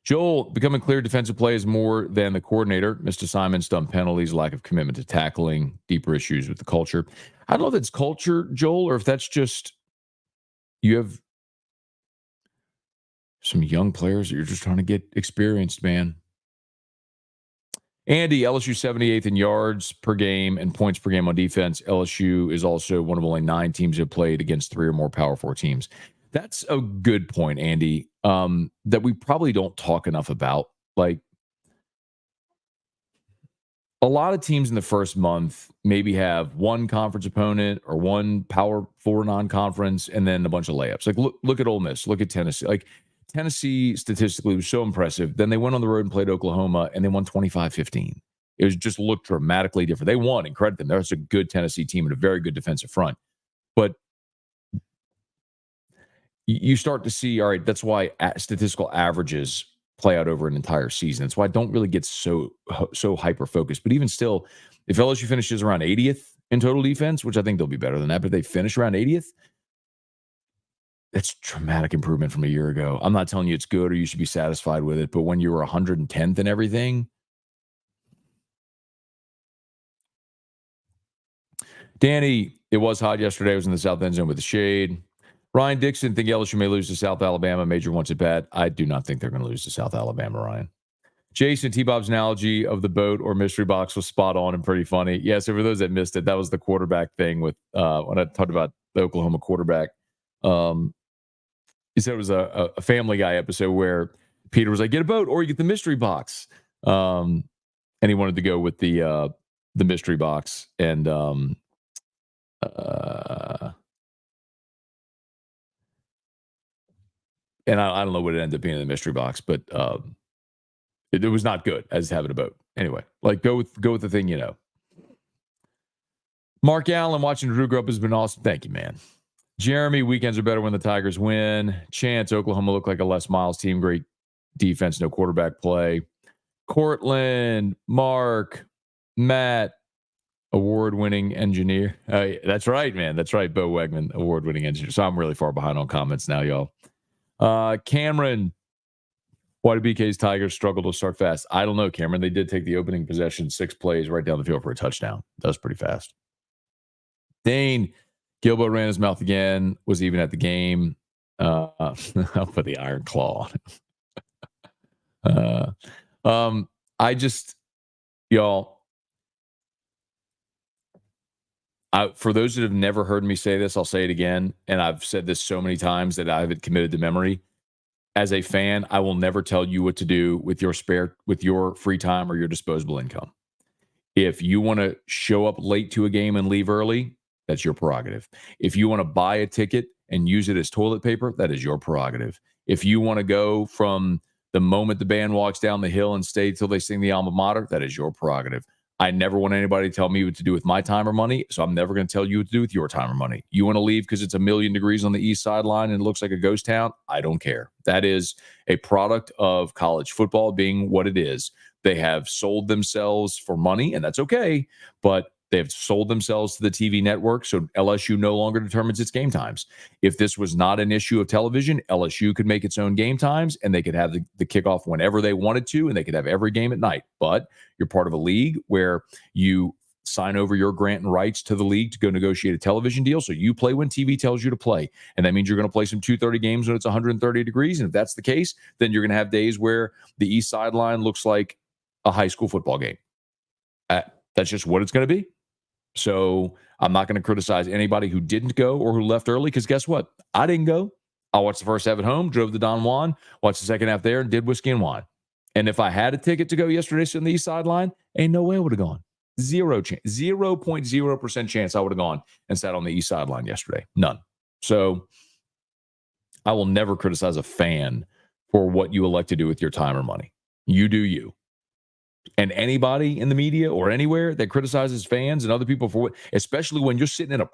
Joel, becoming clear defensive play is more than the coordinator. Missed assignments, dumb penalties, lack of commitment to tackling, deeper issues with the culture. I don't know if that's culture, Joel, or if that's just you have some young players that you're just trying to get experienced, man. Andy, LSU 78th in yards per game and points per game on defense. LSU is also one of only 9 teams that have played against 3 or more Power 4 teams. That's a good point, Andy, that we probably don't talk enough about. Like, a lot of teams in the first month maybe have one conference opponent or one Power 4 non-conference and then a bunch of layups. Like, look at Ole Miss. Look at Tennessee. Like, Tennessee statistically was so impressive. Then they went on the road and played Oklahoma, and they won 25-15. It was just looked dramatically different. They won, and credit them. That's a good Tennessee team and a very good defensive front. But you start to see, all right, that's why statistical averages play out over an entire season. That's why I don't really get so hyper-focused. But even still, if LSU finishes around 80th in total defense, which I think they'll be better than that, but if they finish around 80th, That's dramatic improvement from a year ago. I'm not telling you it's good or you should be satisfied with it, but when you were 110th and everything, Danny, it was hot yesterday. I was in the South End Zone with the shade. Ryan Dixon, think LSU may lose to South Alabama. Major wants it bad. I do not think they're going to lose to South Alabama, Ryan. Jason, T-Bob's analogy of the boat or mystery box was spot on and pretty funny. Yeah, so for those that missed it, that was the quarterback thing with when I talked about the Oklahoma quarterback. He said it was a Family Guy episode where Peter was like, get a boat or you get the mystery box. And he wanted to go with the mystery box. And I don't know what it ended up being in the mystery box, but it was not good as having a boat. Anyway, like go with the thing you know. Mark Allen, watching Drew grow up has been awesome. Thank you, man. Jeremy, weekends are better when the Tigers win. Chance, Oklahoma looked like a Les Miles team. Great defense, no quarterback play. Cortland, Mark, Matt, award-winning engineer. That's right, man. That's right, Bo Wegman, award-winning engineer. So I'm really far behind on comments now, y'all. Cameron, why do BK's Tigers struggle to start fast? I don't know, Cameron. They did take the opening possession, 6 plays right down the field for a touchdown. That was pretty fast. Dane, Gilbo ran his mouth again, was even at the game. I'll put the iron claw on it. I just, y'all, for those that have never heard me say this, I'll say it again. And I've said this so many times that I have it committed to memory. As a fan, I will never tell you what to do with your free time or your disposable income. If you want to show up late to a game and leave early, that's your prerogative. If you want to buy a ticket and use it as toilet paper, that is your prerogative. If you want to go from the moment the band walks down the hill and stay till they sing the alma mater, that is your prerogative. I never want anybody to tell me what to do with my time or money, so I'm never going to tell you what to do with your time or money. You want to leave because it's 1,000,000 degrees on the east sideline and it looks like a ghost town? I don't care. That is a product of college football being what it is. They have sold themselves for money, and that's okay, but they've sold themselves to the TV network, so LSU no longer determines its game times. If this was not an issue of television, LSU could make its own game times, and they could have the kickoff whenever they wanted to, and they could have every game at night. But you're part of a league where you sign over your grant and rights to the league to go negotiate a television deal, so you play when TV tells you to play. And that means you're going to play some 2:30 games when it's 130 degrees, and if that's the case, then you're going to have days where the east sideline looks like a high school football game. That's just what it's going to be. So I'm not going to criticize anybody who didn't go or who left early because guess what? I didn't go. I watched the first half at home, drove to Don Juan, watched the second half there, and did whiskey and wine. And if I had a ticket to go yesterday on the east sideline, ain't no way I would have gone. 0.0% chance I would have gone and sat on the east sideline yesterday. None. So I will never criticize a fan for what you elect to do with your time or money. You do you. And anybody in the media or anywhere that criticizes fans and other people for what, especially when you're sitting in a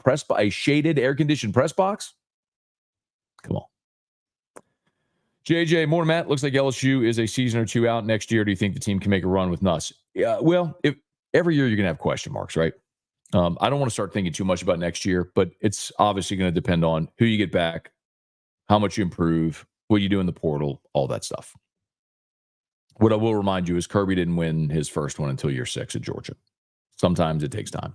shaded, air-conditioned press box, come on. JJ, more Matt, looks like LSU is a season or two out next year. Do you think the team can make a run with Nuss? Yeah, well, if every year you're going to have question marks, right? I don't want to start thinking too much about next year, but it's obviously going to depend on who you get back, how much you improve, what you do in the portal, all that stuff. What I will remind you is Kirby didn't win his first one until year 6 at Georgia. Sometimes it takes time.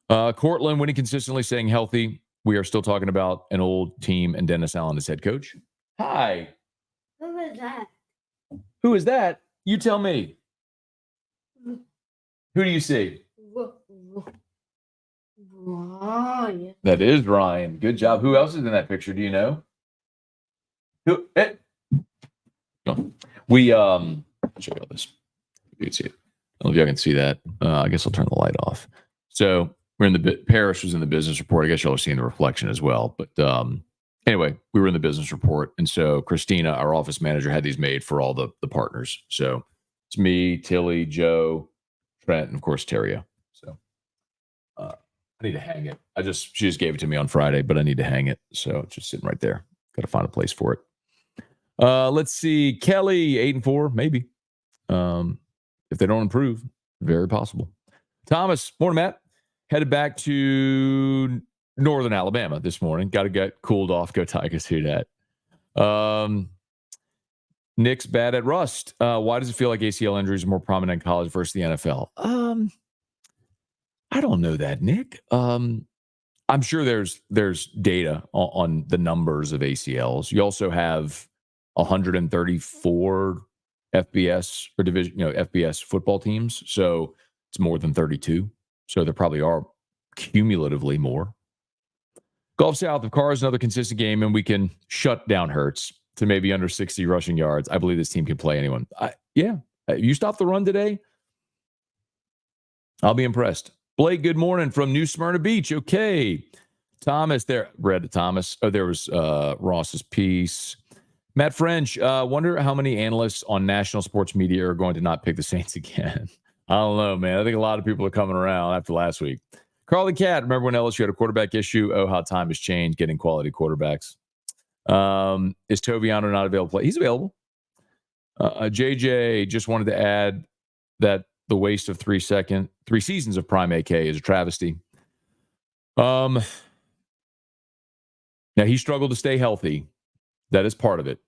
Cortland, winning consistently, staying healthy. We are still talking about an old team and Dennis Allen as head coach. Hi. Who is that? Who is that? You tell me. Who do you see? Ryan. That is Ryan. Good job. Who else is in that picture? Do you know? Who? We I'll show you all this. You can see it. I don't know if y'all can see that. I guess I'll turn the light off. So we're in the Parrish was in the business report. I guess y'all are seeing the reflection as well. But anyway, we were in the business report, and so Christina, our office manager, had these made for all the partners. So it's me, Tilly, Joe, Trent, and of course Terrio. So I need to hang it. She just gave it to me on Friday, but I need to hang it. So it's just sitting right there. Got to find a place for it. Let's see. Kelly, 8-4, maybe. If they don't improve, very possible. Thomas, morning, Matt. Headed back to Northern Alabama this morning. Got to get cooled off. Go Tigers. Hear that. Nick's bad at rust. Why does it feel like ACL injuries are more prominent in college versus the NFL? I don't know that, Nick. I'm sure there's data on the numbers of ACLs. You also have 134 FBS or division, FBS football teams. So it's more than 32. So there probably are cumulatively more. Gulf South, if Carr is another consistent game and we can shut down Hurts to maybe under 60 rushing yards, I believe this team can play anyone. You stop the run today, I'll be impressed. Blake, good morning from New Smyrna Beach. Okay. Thomas there. Read Thomas. Oh, there was Ross's piece. Matt French, wonder how many analysts on national sports media are going to not pick the Saints again. I don't know, man. I think a lot of people are coming around after last week. Carly Cat, remember when LSU had a quarterback issue? Oh, how time has changed getting quality quarterbacks. Is Toviano not available to play? He's available. JJ just wanted to add that the waste of 3 seasons of Prime AK is a travesty. Now he struggled to stay healthy. That is part of it.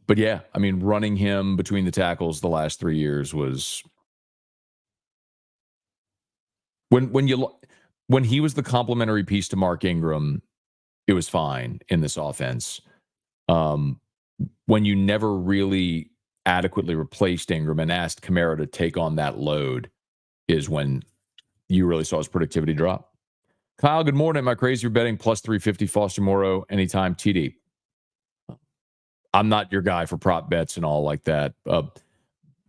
But yeah, I mean, running him between the tackles the last 3 years was when he was the complementary piece to Mark Ingram, it was fine in this offense. When you never really adequately replaced Ingram and asked Kamara to take on that load is when you really saw his productivity drop. Kyle, good morning. Am I crazy for betting plus 350 Foster Moreau anytime TD? I'm not your guy for prop bets and all like that.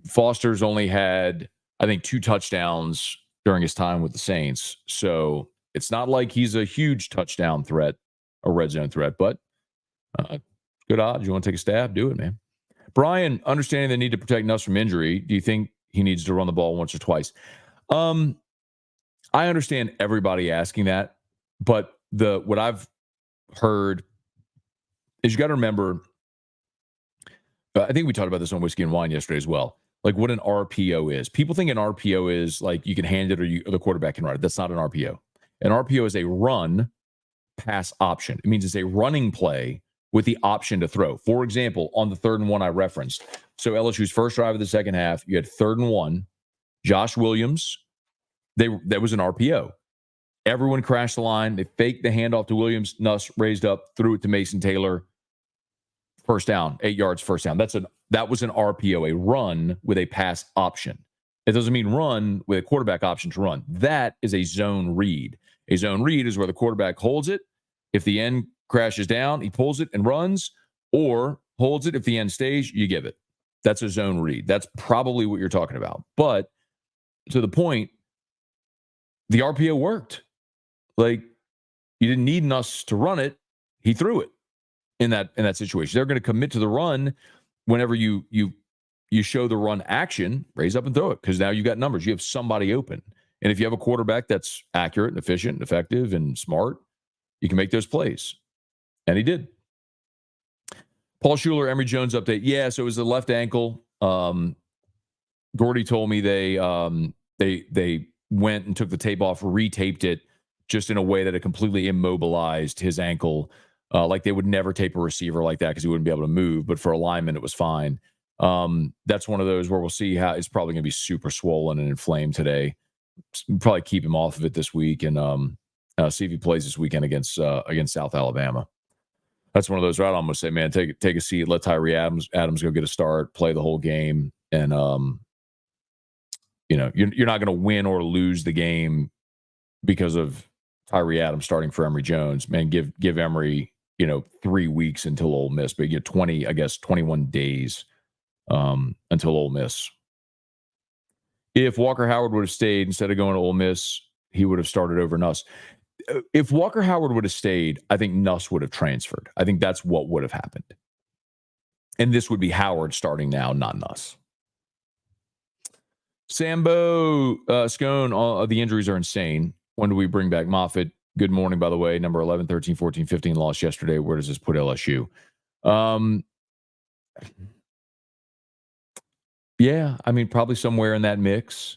Foster's only had, I think, 2 touchdowns during his time with the Saints. So it's not like he's a huge touchdown threat, a red zone threat, but good odds. You want to take a stab? Do it, man. Brian, understanding the need to protect Nuss from injury, do you think he needs to run the ball once or twice? I understand everybody asking that, but what I've heard is you got to remember, I think we talked about this on Whiskey and Wine yesterday as well, like what an RPO is. People think an RPO is like you can hand it or the quarterback can run it. That's not an RPO. An RPO is a run pass option. It means it's a running play with the option to throw. For example, on the 3rd and 1 I referenced. So LSU's first drive of the second half, you had 3rd and 1. Josh Williams, that was an RPO. Everyone crashed the line. They faked the handoff to Williams. Nuss raised up, threw it to Mason Taylor. First down, 8 yards, first down. That was an RPO, a run with a pass option. It doesn't mean run with a quarterback option to run. That is a zone read. A zone read is where the quarterback holds it. If the end crashes down, he pulls it and runs, or holds it. If the end stays, you give it. That's a zone read. That's probably what you're talking about. But to the point, the RPO worked. Like, you didn't need Nuss to run it. He threw it in that situation. They're going to commit to the run whenever you show the run action, raise up and throw it, because now you've got numbers. You have somebody open. And if you have a quarterback that's accurate and efficient and effective and smart, you can make those plays. And he did. Paul Schuler, Emory Jones update. Yeah, so it was the left ankle. Gordy told me they went and took the tape off, retaped it just in a way that it completely immobilized his ankle. Like they would never tape a receiver like that because he wouldn't be able to move. But for alignment, it was fine. That's one of those where we'll see how it's probably going to be super swollen and inflamed today. Probably keep him off of it this week and see if he plays this weekend against South Alabama. That's one of those. Right, I'm going to say, man, take a seat, let Tyree Adams go get a start, play the whole game, and you're not going to win or lose the game because of Tyree Adams starting for Emory Jones. Man, give Emory 3 weeks until Ole Miss, but you get 21 days until Ole Miss. If Walker Howard would have stayed instead of going to Ole Miss, he would have started over Nuss. If Walker Howard would have stayed, I think Nuss would have transferred. I think that's what would have happened. And this would be Howard starting now, not Nuss. Sambo, Scone, the injuries are insane. When do we bring back Moffitt? Good morning, by the way. Number 11, 13, 14, 15 lost yesterday. Where does this put LSU? Yeah, I mean, probably somewhere in that mix.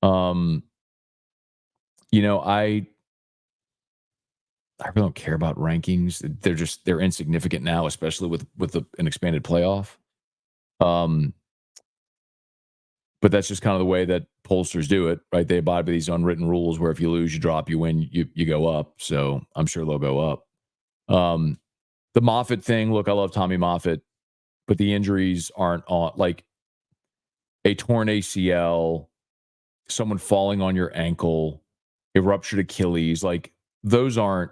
You know, I really don't care about rankings. They're insignificant now, especially with an expanded playoff. But that's just kind of the way that pollsters do it, right? They abide by these unwritten rules where if you lose, you drop, you win, you go up. So I'm sure they'll go up. The Moffitt thing, look, I love Tommy Moffitt, but the injuries aren't on, like a torn ACL, someone falling on your ankle, a ruptured Achilles, like those aren't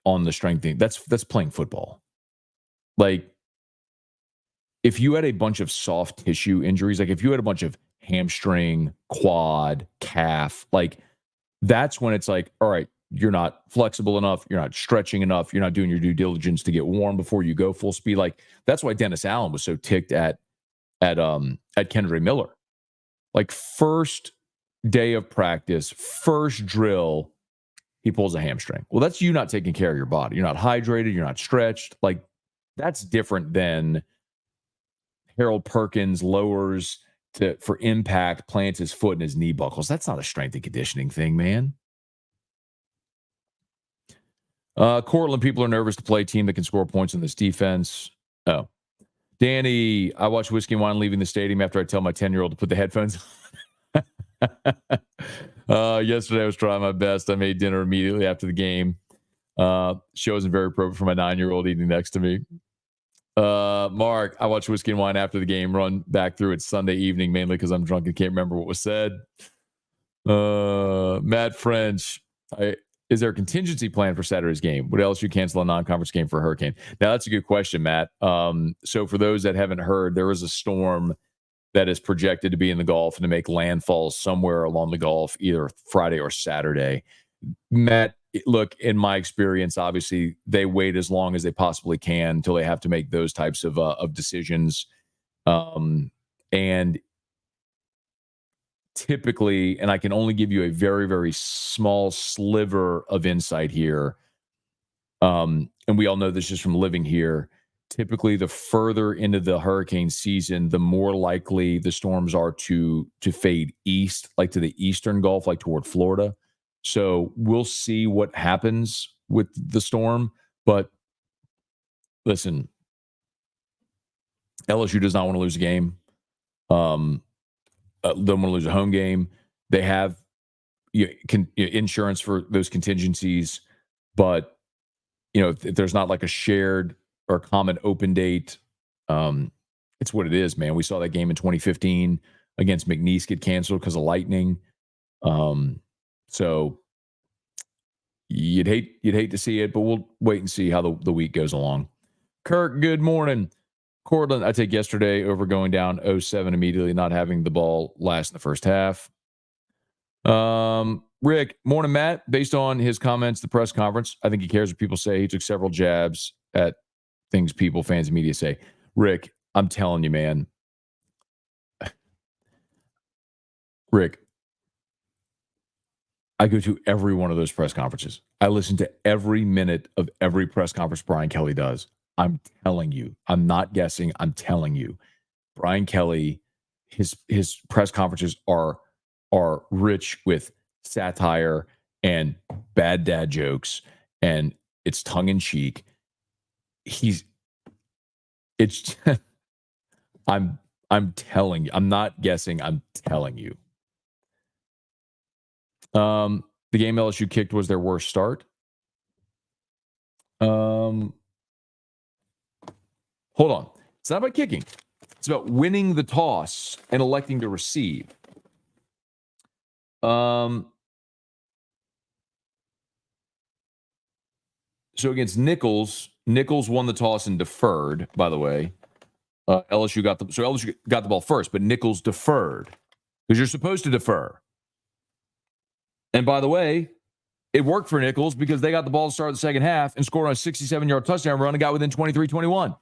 on the strength thing. That's playing football. Like if you had a bunch of soft tissue injuries, like if you had a bunch of hamstring, quad, calf, like that's when it's like, all right, you're not flexible enough, you're not stretching enough, you're not doing your due diligence to get warm before you go full speed. Like that's why Dennis Allen was so ticked at Kendra Miller. Like first day of practice, first drill, he pulls a hamstring. Well, that's you not taking care of your body. You're not hydrated, you're not stretched. Like that's different than Harold Perkins lowers for impact, plants his foot in his knee buckles. That's not a strength and conditioning thing, man. Cortland, people are nervous to play a team that can score points in this defense. Oh, Danny, I watched Whiskey and Wine leaving the stadium after I tell my 10-year-old to put the headphones on. Yesterday I was trying my best. I made dinner immediately after the game. Show isn't very appropriate for my 9-year-old eating next to me. Mark, I watched Whiskey and Wine after the game, run back through it Sunday evening, mainly because I'm drunk and can't remember what was said. Matt French, is there a contingency plan for Saturday's game? Would LSU cancel a non-conference game for a hurricane? Now, that's a good question, Matt. So for those that haven't heard, there is a storm that is projected to be in the Gulf and to make landfall somewhere along the Gulf, either Friday or Saturday. Matt, look, in my experience, obviously, they wait as long as they possibly can until they have to make those types of decisions. And typically, and I can only give you a very, very small sliver of insight here, and we all know this just from living here, typically the further into the hurricane season, the more likely the storms are to fade east, like to the eastern Gulf, like toward Florida. So we'll see what happens with the storm. But listen, LSU does not want to lose a game. Don't want to lose a home game. They have insurance for those contingencies, but if there's not like a shared or common open date, it's what it is, man. We saw that game in 2015 against McNeese get canceled because of lightning. So you'd hate to see it, but we'll wait and see how the week goes along. Kirk, good morning. Cortland, I take yesterday over going down 0-7 immediately, not having the ball last in the first half. Rick, morning, Matt. Based on his comments, the press conference, I think he cares what people say. He took several jabs at things people, fans, and media say. Rick, I'm telling you, man. Rick, I go to every one of those press conferences. I listen to every minute of every press conference Brian Kelly does. I'm telling you. I'm not guessing. I'm telling you. Brian Kelly, his press conferences are rich with satire and bad dad jokes, and it's tongue in cheek. I'm telling you. I'm not guessing. I'm telling you. The game LSU kicked was their worst start. Hold on. It's not about kicking. It's about winning the toss and electing to receive. So against Nichols won the toss and deferred, by the way. LSU got the ball first, but Nichols deferred because you're supposed to defer. And by the way, it worked for Nichols because they got the ball to start the second half and scored on a 67-yard touchdown run and got within 23-21.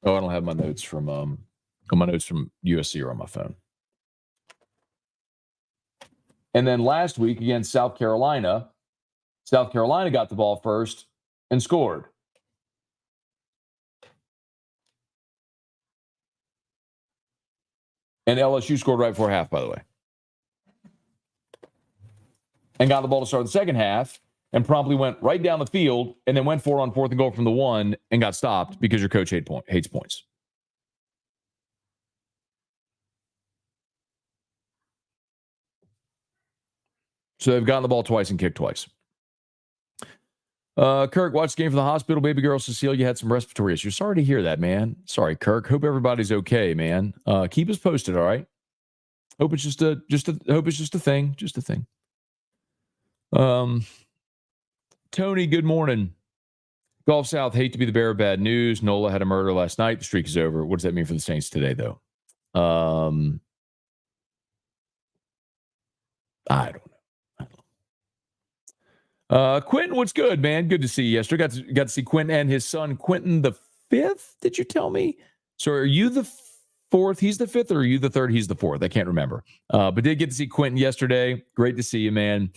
Oh, I don't have my notes from USC are on my phone. And then last week against South Carolina got the ball first and scored. And LSU scored right before half, by the way. And got the ball to start the second half and promptly went right down the field and then went for it on 4th and goal from the 1 and got stopped because your coach hates points. So they've gotten the ball twice and kicked twice. Kirk, watched the game from the hospital. Baby girl Cecilia had some respiratory issues. Sorry to hear that, man. Sorry, Kirk. Hope everybody's okay, man. Keep us posted, all right? Hope it's just a thing. Just a thing. Tony, good morning. Gulf South, hate to be the bearer of bad news. Nola had a murder last night. The streak is over. What does that mean for the Saints today, though? I don't know. Quentin, what's good, man? Good to see you yesterday. Got to see Quentin and his son, Quentin the 5th, did you tell me? So are you the 4th? He's the 5th, or are you the 3rd? He's the 4th. I can't remember. But did get to see Quentin yesterday. Great to see you, man.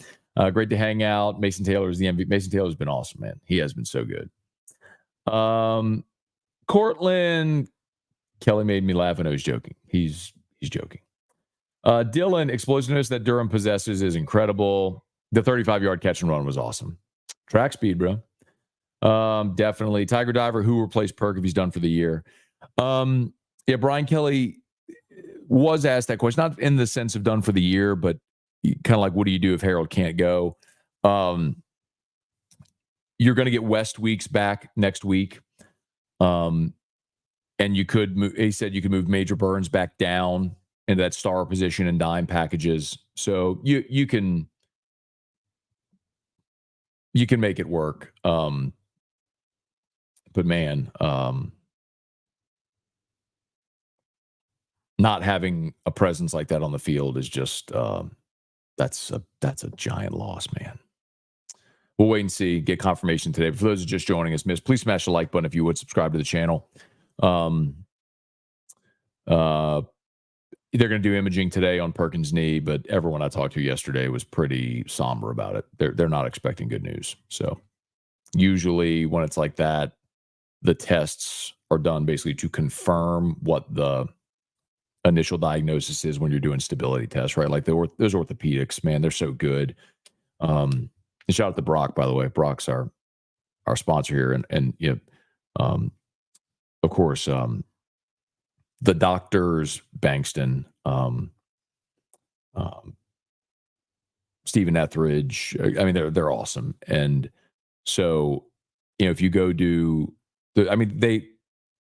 Great to hang out. Mason Taylor is the MVP. Mason Taylor's been awesome, man. He has been so good. Cortland, Kelly made me laugh. I know he's joking. He's joking. Dylan, explosiveness that Durham possesses is incredible. The 35-yard catch and run was awesome. Track speed, bro. Definitely. Tiger Diver, who replaced Perk if he's done for the year? Yeah, Brian Kelly was asked that question, not in the sense of done for the year, but kind of like, what do you do if Harold can't go? You're going to get West Weeks back next week. And you could move, he said you could move Major Burns back down into that star position and dime packages. So you can make it work. But man, not having a presence like that on the field is just that's a giant loss, man. We'll wait and see. Get confirmation today. For those who are just joining us, please smash the like button if you would. Subscribe to the channel. They're going to do imaging today on Perkins' knee, but everyone I talked to yesterday was pretty somber about it. They're not expecting good news. So usually when it's like that, the tests are done basically to confirm what the initial diagnosis is when you're doing stability tests, right? Like those orthopedics, man, they're so good. And shout out to Brock, by the way. Brock's our sponsor here, and you know, of course, the doctors, Bankston, Stephen Etheridge. I mean, they're awesome. And so, you know, if you go do,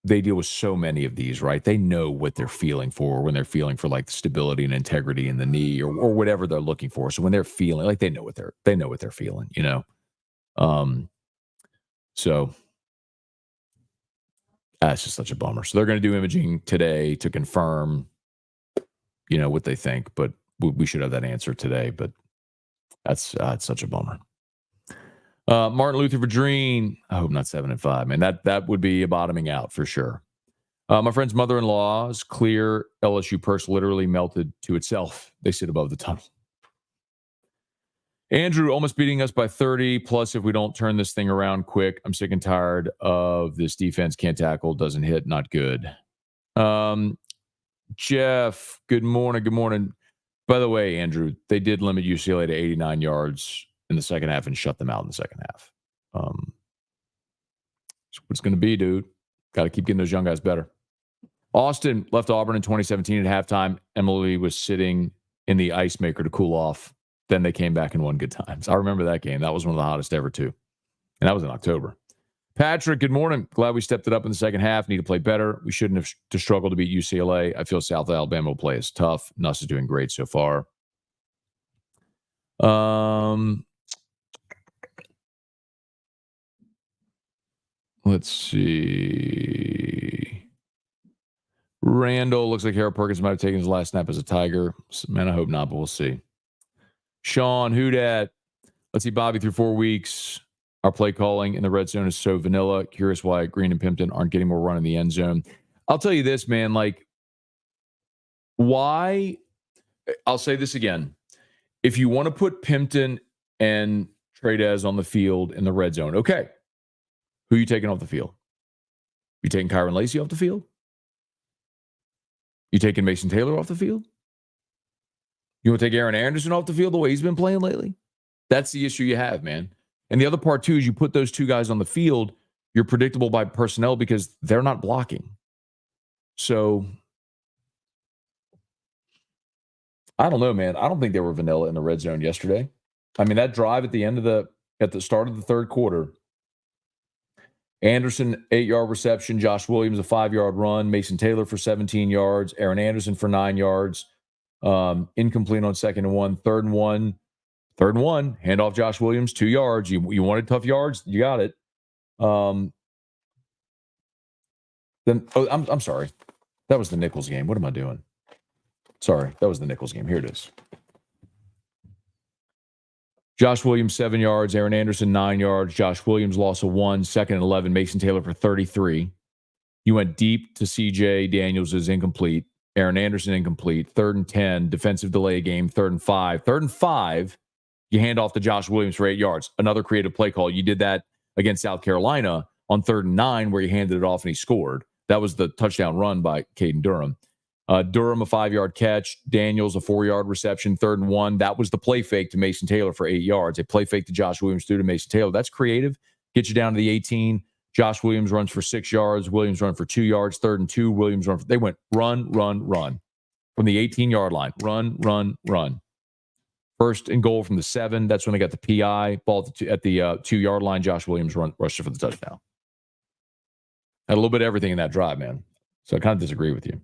they deal with so many of these, right? They know what they're feeling for when they're feeling for like stability and integrity in the knee or whatever they're looking for. So when they're feeling like they know what they're feeling, you know? So that's just such a bummer. So they're going to do imaging today to confirm, you know, what they think, but we should have that answer today, but that's such a bummer. Martin Luther Verdreen, I hope not 7-5, man. That would be a bottoming out for sure. My friend's mother-in-law's clear LSU purse literally melted to itself. They sit above the tunnel. Andrew, almost beating us by 30, plus if we don't turn this thing around quick. I'm sick and tired of this defense. Can't tackle, doesn't hit, not good. Jeff, good morning. Good morning. By the way, Andrew, they did limit UCLA to 89 yards in the second half and shut them out in the second half. That's what it's going to be, dude. Got to keep getting those young guys better. Austin left Auburn in 2017 at halftime. Emily was sitting in the ice maker to cool off. Then they came back and won good times. I remember that game. That was one of the hottest ever, too. And that was in October. Patrick, good morning. Glad we stepped it up in the second half. Need to play better. We shouldn't have to struggle to beat UCLA. I feel South Alabama will play as tough. Nuss is doing great so far. Let's see. Randall looks like Harold Perkins might have taken his last snap as a Tiger. Man, I hope not, but we'll see. Sean, who dat? Let's see, Bobby, through 4 weeks. Our play calling in the red zone is so vanilla. Curious why Green and Pimpton aren't getting more run in the end zone. I'll tell you this, man. Like, why? I'll say this again. If you want to put Pimpton and Tradez on the field in the red zone, okay. Who are you taking off the field? You taking Kyron Lacey off the field? You taking Mason Taylor off the field? You want to take Aaron Anderson off the field the way he's been playing lately? That's the issue you have, man. And the other part, too, is you put those two guys on the field, you're predictable by personnel because they're not blocking. So, I don't know, man. I don't think they were vanilla in the red zone yesterday. I mean, that drive at the start of the third quarter, Anderson, 8-yard reception, Josh Williams, a 5-yard run, Mason Taylor for 17 yards, Aaron Anderson for 9 yards, incomplete on 2nd and 1, 3rd and 1, handoff Josh Williams, 2 yards. You wanted tough yards, you got it. I'm sorry. That was the Nichols game. What am I doing? Sorry, that was the Nichols game. Here it is. Josh Williams, 7 yards. Aaron Anderson, 9 yards. Josh Williams lost a 1. 2nd and 11. Mason Taylor for 33. You went deep to CJ Daniels is incomplete. Aaron Anderson incomplete. 3rd and 10. Defensive delay game. 3rd and 5. 3rd and 5. You hand off to Josh Williams for 8 yards. Another creative play call. You did that against South Carolina on 3rd and 9 where you handed it off and he scored. That was the touchdown run by Caden Durham. Durham, a 5-yard catch. Daniels, a 4-yard reception. 3rd and 1. That was the play fake to Mason Taylor for 8 yards. A play fake to Josh Williams through to Mason Taylor. That's creative. Get you down to the 18. Josh Williams runs for 6 yards. Williams run for 2 yards. 3rd and 2. Williams run. They went run from the 18-yard line. Run. 1st and goal from the 7. That's when they got the PI. Ball at the 2-yard line. Josh Williams rushed it for the touchdown. Had a little bit of everything in that drive, man. So I kind of disagree with you.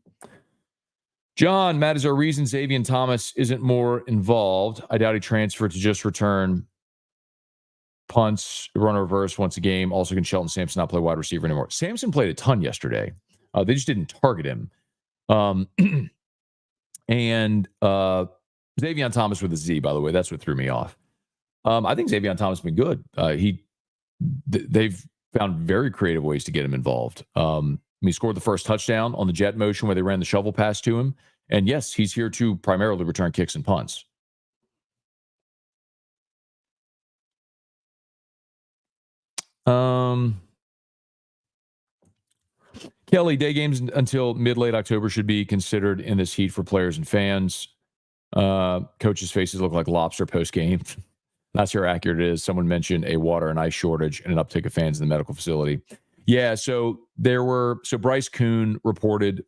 John, Matt, is there a reason Xavier Thomas isn't more involved? I doubt he transferred to just return punts, run a reverse once a game. Also, can Shelton Sampson not play wide receiver anymore? Sampson played a ton yesterday. They just didn't target him. And Xavier Thomas with a Z, by the way, that's what threw me off. I think Xavier Thomas has been good. They've found very creative ways to get him involved. He scored the first touchdown on the jet motion where they ran the shovel pass to him. And yes, he's here to primarily return kicks and punts. Kelly, day games until mid-late October should be considered in this heat for players and fans. Coaches' faces look like lobster post-game. Not sure how accurate it is. Someone mentioned a water and ice shortage and an uptick of fans in the medical facility. Yeah, so Bryce Kuhn reported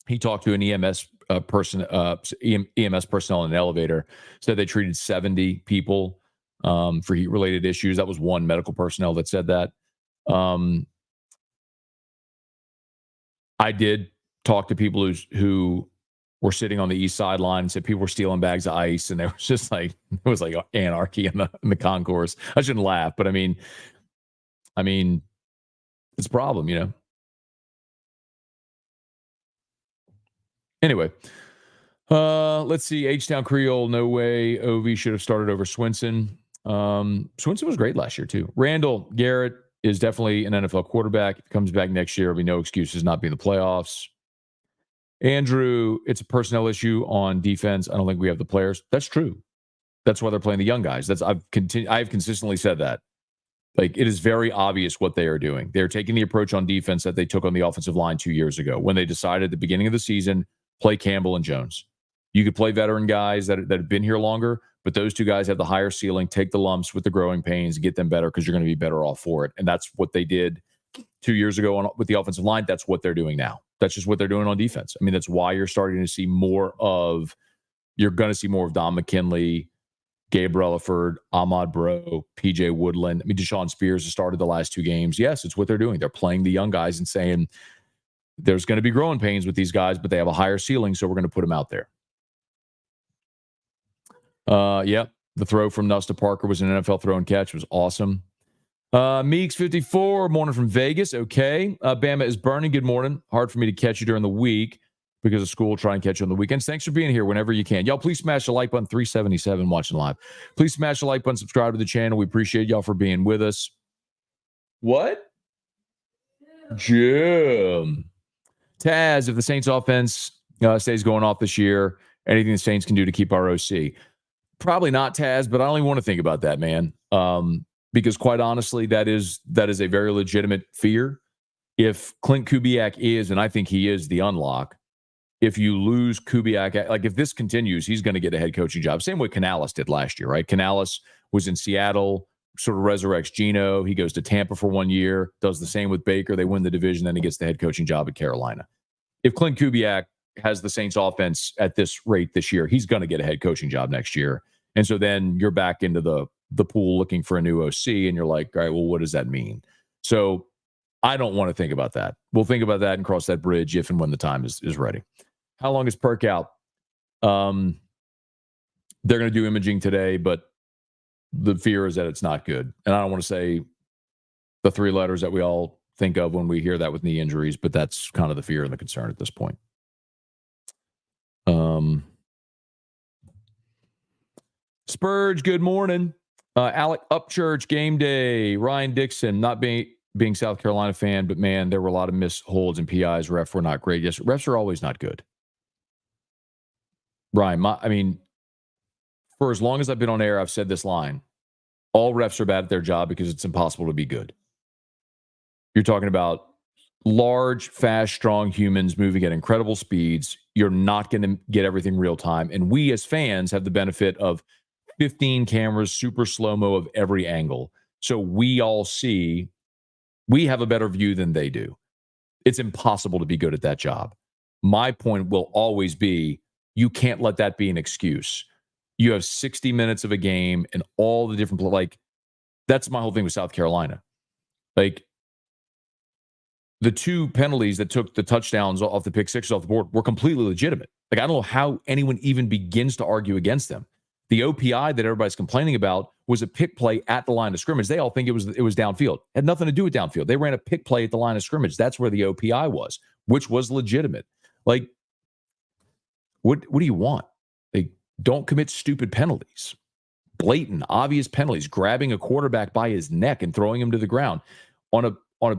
he talked to an EMS EMS personnel in an elevator, said they treated 70 people for heat-related issues. That was one medical personnel that said that. I did talk to people who were sitting on the east sideline and said people were stealing bags of ice, and there was just like it was like anarchy in the concourse. I shouldn't laugh, but I mean, it's a problem, you know. Anyway, let's see. H-Town Creole, no way. OV should have started over Swinson. Swinson was great last year, too. Randall Garrett is definitely an NFL quarterback. If he comes back next year, there'll be no excuses not being in the playoffs. Andrew, it's a personnel issue on defense. I don't think we have the players. That's true. That's why they're playing the young guys. I've consistently said that. Like, it is very obvious what they are doing. They're taking the approach on defense that they took on the offensive line 2 years ago when they decided at the beginning of the season, play Campbell and Jones. You could play veteran guys that have been here longer, but those two guys have the higher ceiling. Take the lumps with the growing pains and get them better because you're going to be better off for it. And that's what they did 2 years ago with the offensive line. That's what they're doing now. That's just what they're doing on defense. I mean, that's why you're starting to see you're going to see more of Don McKinley, Gabe Relaford, Ahmad Bro, PJ Woodland. I mean, Deshaun Spears has started the last 2 games. Yes, it's what they're doing. They're playing the young guys and saying there's going to be growing pains with these guys, but they have a higher ceiling, so we're going to put them out there. The throw from Nusta Parker was an NFL throw and catch. It was awesome. Meeks 54, morning from Vegas. Okay. Bama is burning. Good morning. Hard for me to catch you during the week because of school. Try and catch you on the weekends. Thanks for being here whenever you can. Y'all, please smash the like button. 377 watching live. Please smash the like button. Subscribe to the channel. We appreciate y'all for being with us. What? Jim. Taz, if the Saints offense stays going off this year, anything the Saints can do to keep our OC? Probably not, Taz, but I only want to think about that, man. Because quite honestly, that is a very legitimate fear. if Clint Kubiak is, and I think he is, the unlock, if you lose Kubiak, like if this continues, he's going to get a head coaching job. Same way Canales did last year, right? Canales was in Seattle, sort of resurrects Geno. He goes to Tampa for 1 year, does the same with Baker. They win the division, then he gets the head coaching job at Carolina. If Clint Kubiak has the Saints offense at this rate this year, he's going to get a head coaching job next year. And so then you're back into the pool looking for a new OC, and you're like, all right, well, what does that mean? So I don't want to think about that. We'll think about that and cross that bridge if and when the time is ready. How long is Perk out? They're going to do imaging today, but the fear is that it's not good. And I don't want to say the 3 letters that we all think of when we hear that with knee injuries, but that's kind of the fear and the concern at this point. Spurge, good morning. Alec Upchurch, game day. Ryan Dixon, not being South Carolina fan, but man, there were a lot of missed holds and PIs. Refs were not great. Yes, refs are always not good. Ryan, I mean, for as long as I've been on air, I've said this line. All refs are bad at their job because it's impossible to be good. You're talking about large, fast, strong humans moving at incredible speeds. You're not going to get everything real time. And we as fans have the benefit of 15 cameras, super slow-mo of every angle. So we all see, we have a better view than they do. It's impossible to be good at that job. My point will always be, you can't let that be an excuse. You have 60 minutes of a game and all the different, like, that's my whole thing with South Carolina. Like, the 2 penalties that took the touchdowns off the pick sixes off the board were completely legitimate. Like, I don't know how anyone even begins to argue against them. The OPI that everybody's complaining about was a pick play at the line of scrimmage. They all think it was downfield. It had nothing to do with downfield. They ran a pick play at the line of scrimmage. That's where the OPI was, which was legitimate. Like, what do you want? Like, don't commit stupid penalties. Blatant, obvious penalties. Grabbing a quarterback by his neck and throwing him to the ground on a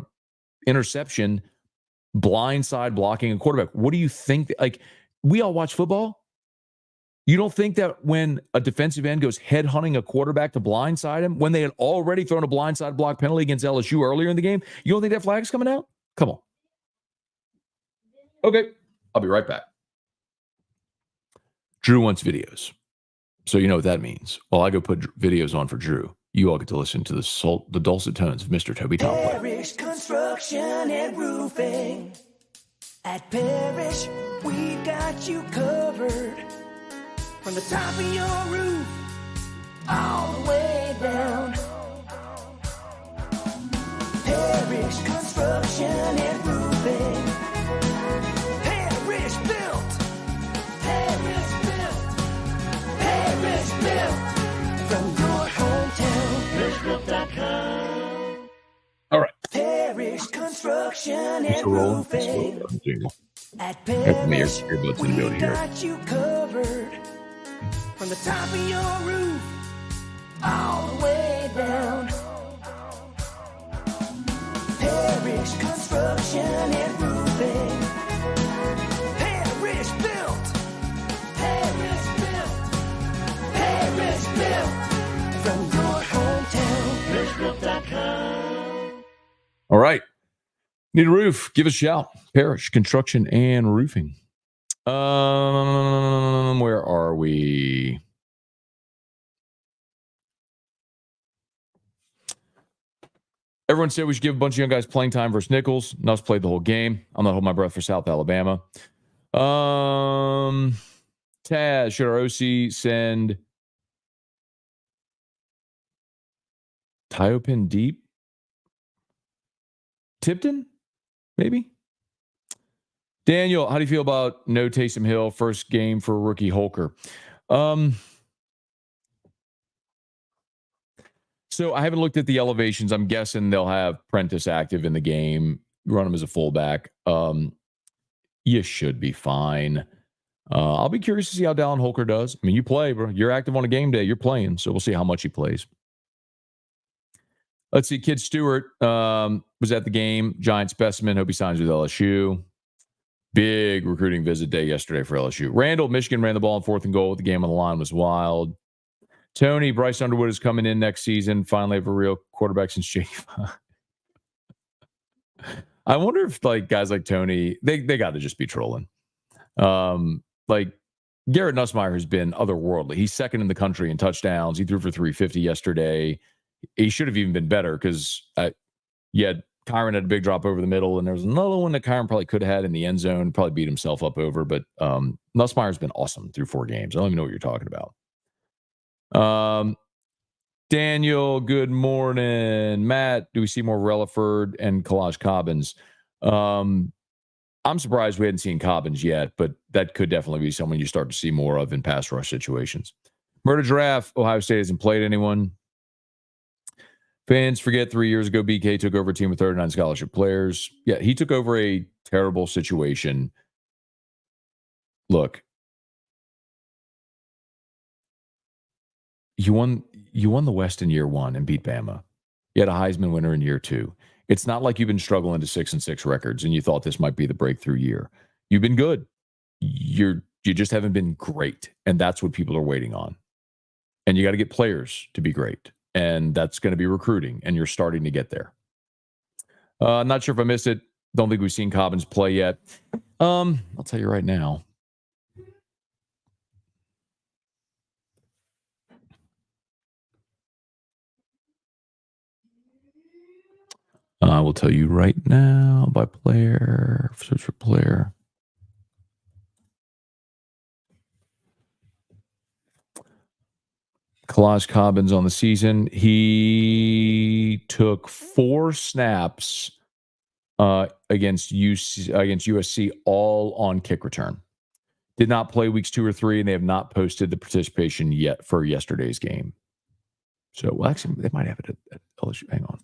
interception, blindside blocking a quarterback. What do you think? Like, we all watch football. You don't think that when a defensive end goes headhunting a quarterback to blindside him, when they had already thrown a blindside block penalty against LSU earlier in the game, you don't think that flag's coming out? Come on. Okay, I'll be right back. Drew wants videos. So you know what that means. Well, I go put videos on for Drew. You all get to listen to the dulcet tones of Mr. Toby Tomplin. Parish Construction and Roofing. At Parish, we got you covered. From the top of your roof, all the way down. Parish Construction and Roofing. Parish built. Parish built. Parish built. From your hometown. ParishBuilt.com. All right. Parish Construction and Roofing. At Parish, we got you covered. From the top of your roof, all the way down. Parish Construction and Roofing. Parish built. Parish built. Parish built. From your hometown. ParishBuilt.com. All right. Need a roof? Give us a shout. Parish Construction and Roofing. Where are we? Everyone said we should give a bunch of young guys playing time versus Nichols. Nuss played the whole game. I'm not holding my breath for South Alabama. Taz, should our OC send Tyopin deep? Tipton? Maybe? Daniel, how do you feel about no Taysom Hill first game for rookie Holker? So I haven't looked at the elevations. I'm guessing they'll have Prentice active in the game, run him as a fullback. You should be fine. I'll be curious to see how Dallin Holker does. I mean, you play, bro. You're active on a game day. You're playing, so we'll see how much he plays. Let's see. Kid Stewart was at the game. Giant specimen. Hope he signs with LSU. Big recruiting visit day yesterday for LSU. Randall, Michigan ran the ball on 4th and goal. The game on the line was wild. Tony, Bryce Underwood is coming in next season. Finally have a real quarterback since J5. I wonder if like guys like Tony, they got to just be trolling. Like Garrett Nussmeier has been otherworldly. He's second in the country in touchdowns. He threw for 350 yesterday. He should have even been better because Kyron had a big drop over the middle, and there was another one that Kyron probably could have had in the end zone, probably beat himself up over. But Nussmeier's been awesome through 4 games. I don't even know what you're talking about. Daniel, good morning. Matt, do we see more Relaford and Kalaj Cobbins? I'm surprised we hadn't seen Cobbins yet, but that could definitely be someone you start to see more of in pass rush situations. Murder Giraffe, Ohio State hasn't played anyone. Fans forget 3 years ago, BK took over a team with 39 scholarship players. Yeah, he took over a terrible situation. Look, you won the West in year 1 and beat Bama. You had a Heisman winner in year 2. It's not like you've been struggling to 6-6 records and you thought this might be the breakthrough year. You've been good. You just haven't been great, and that's what people are waiting on. And you got to get players to be great, and that's going to be recruiting, and you're starting to get there. Not sure if I missed it. Don't think we've seen Cobbins play yet. I'll tell you right now. I will tell you right now by player. Search for player. Kalaj Cobbins on the season. He took 4 snaps against USC, all on kick return. Did not play weeks 2 or 3, and they have not posted the participation yet for yesterday's game. So, well, actually, they might have it at LSU. Hang on.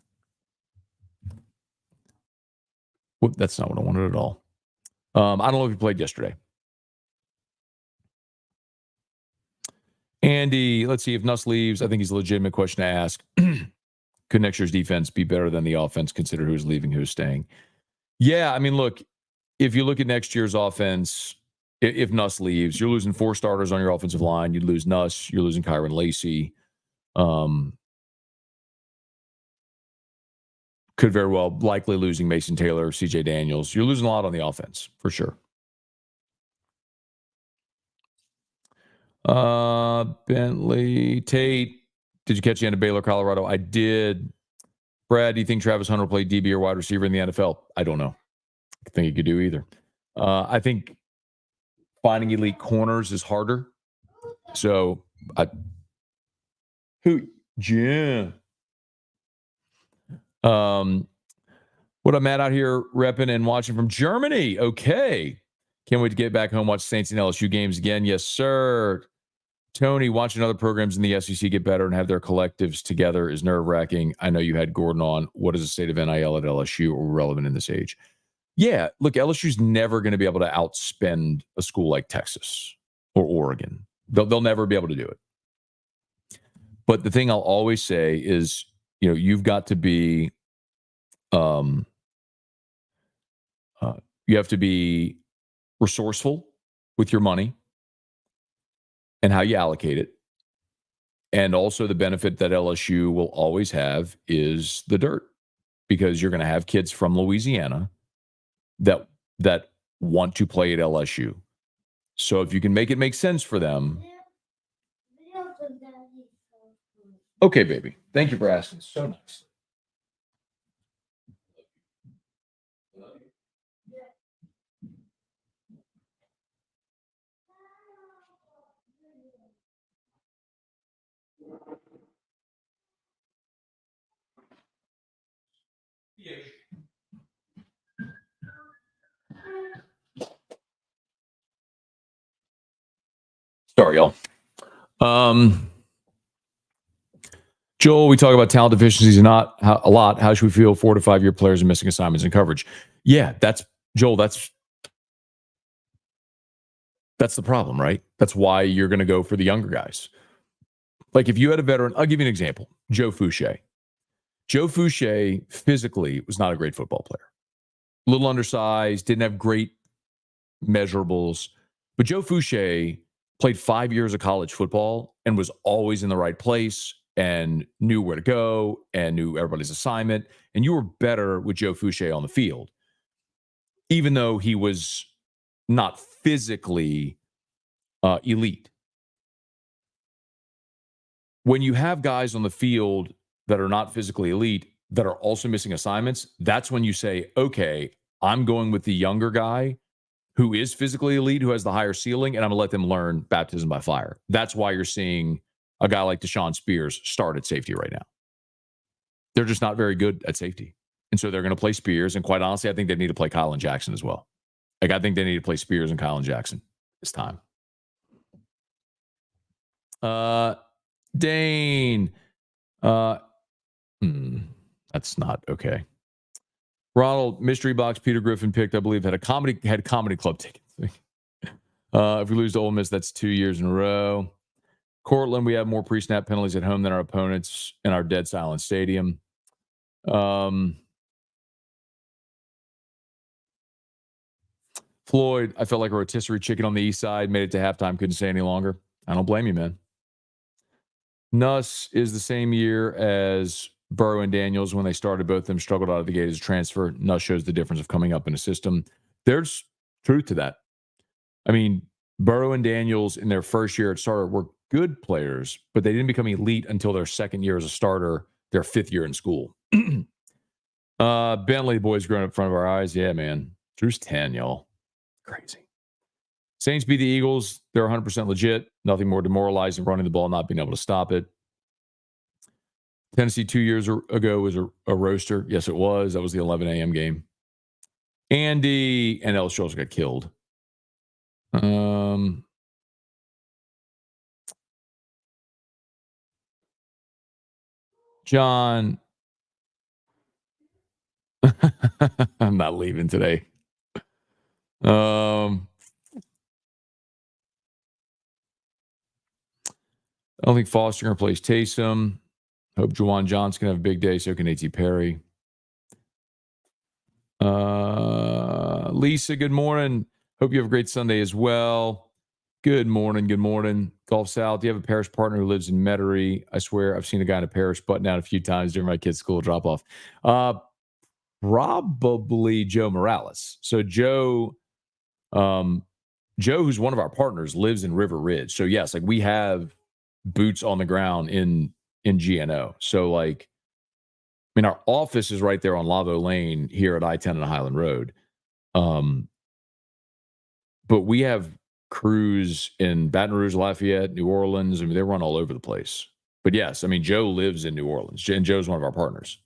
Whoop, that's not what I wanted at all. I don't know if he played yesterday. Andy, let's see if Nuss leaves. I think he's a legitimate question to ask. Could next year's defense be better than the offense? Consider who's leaving, who's staying. Yeah, I mean, look, if you look at next year's offense, if Nuss leaves, you're losing 4 starters on your offensive line. You'd lose Nuss. You're losing Kyron Lacey. Could very well likely losing Mason Taylor, CJ Daniels. You're losing a lot on the offense, for sure. Bentley, Tate, did you catch the end of Baylor, Colorado? I did. Brad, do you think Travis Hunter will play DB or wide receiver in the NFL? I don't know. I think he could do either. I think finding elite corners is harder. So, Jim. What I'm at out here repping and watching from Germany. Okay. Can't wait to get back home, watch Saints and LSU games again. Yes, sir. Tony, watching other programs in the SEC get better and have their collectives together is nerve-wracking. I know you had Gordon on. What is the state of NIL at LSU or relevant in this age? Yeah, look, LSU's never going to be able to outspend a school like Texas or Oregon. They'll never be able to do it. But the thing I'll always say is, you've got to be, you have to be resourceful with your money and how you allocate it. And also the benefit that LSU will always have is the dirt, because you're going to have kids from Louisiana that want to play at LSU. So if you can make it make sense for them. Okay, baby. Thank you for asking. So nice. Sorry, y'all. Joel, we talk about talent deficiencies a lot. How should we feel 4 to 5 year players are missing assignments and coverage? Yeah, that's the problem, right? That's why you're going to go for the younger guys. Like if you had a veteran, I'll give you an example. Joe Fouché. Joe Fouché physically was not a great football player. A little undersized, didn't have great measurables. But Joe Fouché played 5 years of college football and was always in the right place and knew where to go and knew everybody's assignment. And you were better with Joe Fouché on the field. even though he was not physically elite. When you have guys on the field that are not physically elite that are also missing assignments, that's when you say, okay, I'm going with the younger guy who is physically elite, who has the higher ceiling, and I'm going to let them learn baptism by fire. That's why you're seeing a guy like Deshaun Spears start at safety right now. They're just not very good at safety. And so they're going to play Spears. And quite honestly, I think they need to play Kylan Jackson as well. Like, I think they need to play Spears and Kylan Jackson this time. Dane. That's not okay. Ronald, mystery box Peter Griffin picked, I believe, had comedy club tickets. If we lose to Ole Miss, that's 2 years in a row. Cortland, we have more pre-snap penalties at home than our opponents in our dead silent stadium. Floyd, I felt like a rotisserie chicken on the east side, made it to halftime, couldn't stay any longer. I don't blame you, man. Nuss is the same year as Burrow and Daniels. When they started, both of them struggled out of the gate as a transfer. Nuss shows the difference of coming up in a system. There's truth to that. I mean, Burrow and Daniels in their first year at starter were good players, but they didn't become elite until their second year as a starter, their fifth year in school. Bentley, boys growing up in front of our eyes. Yeah, man. Drew's 10, y'all. Crazy. Saints beat the Eagles. They're 100% legit. Nothing more demoralizing running the ball, not being able to stop it. Tennessee 2 years ago was a roaster. Yes, it was. That was the 11 a.m. game. Andy and LSU also got killed. John. I'm not leaving today. I don't think Foster going to replace Taysom. Hope Juwan Johnson can have a big day. So can A.T. Perry. Lisa, good morning. Hope you have a great Sunday as well. Good morning. Good morning. Gulf South. Do you have a parish partner who lives in Metairie? I swear I've seen a guy in a parish button down a few times during my kids' school drop off. Probably Joe Morales. So Joe, who's one of our partners, lives in River Ridge. So yes, like we have boots on the ground in GNO. So like, I mean, our office is right there on Lavo Lane here at I-10 and Highland Road. But we have crews in Baton Rouge, Lafayette, New Orleans. I mean, they run all over the place. But yes, I mean, Joe lives in New Orleans, and Joe's one of our partners.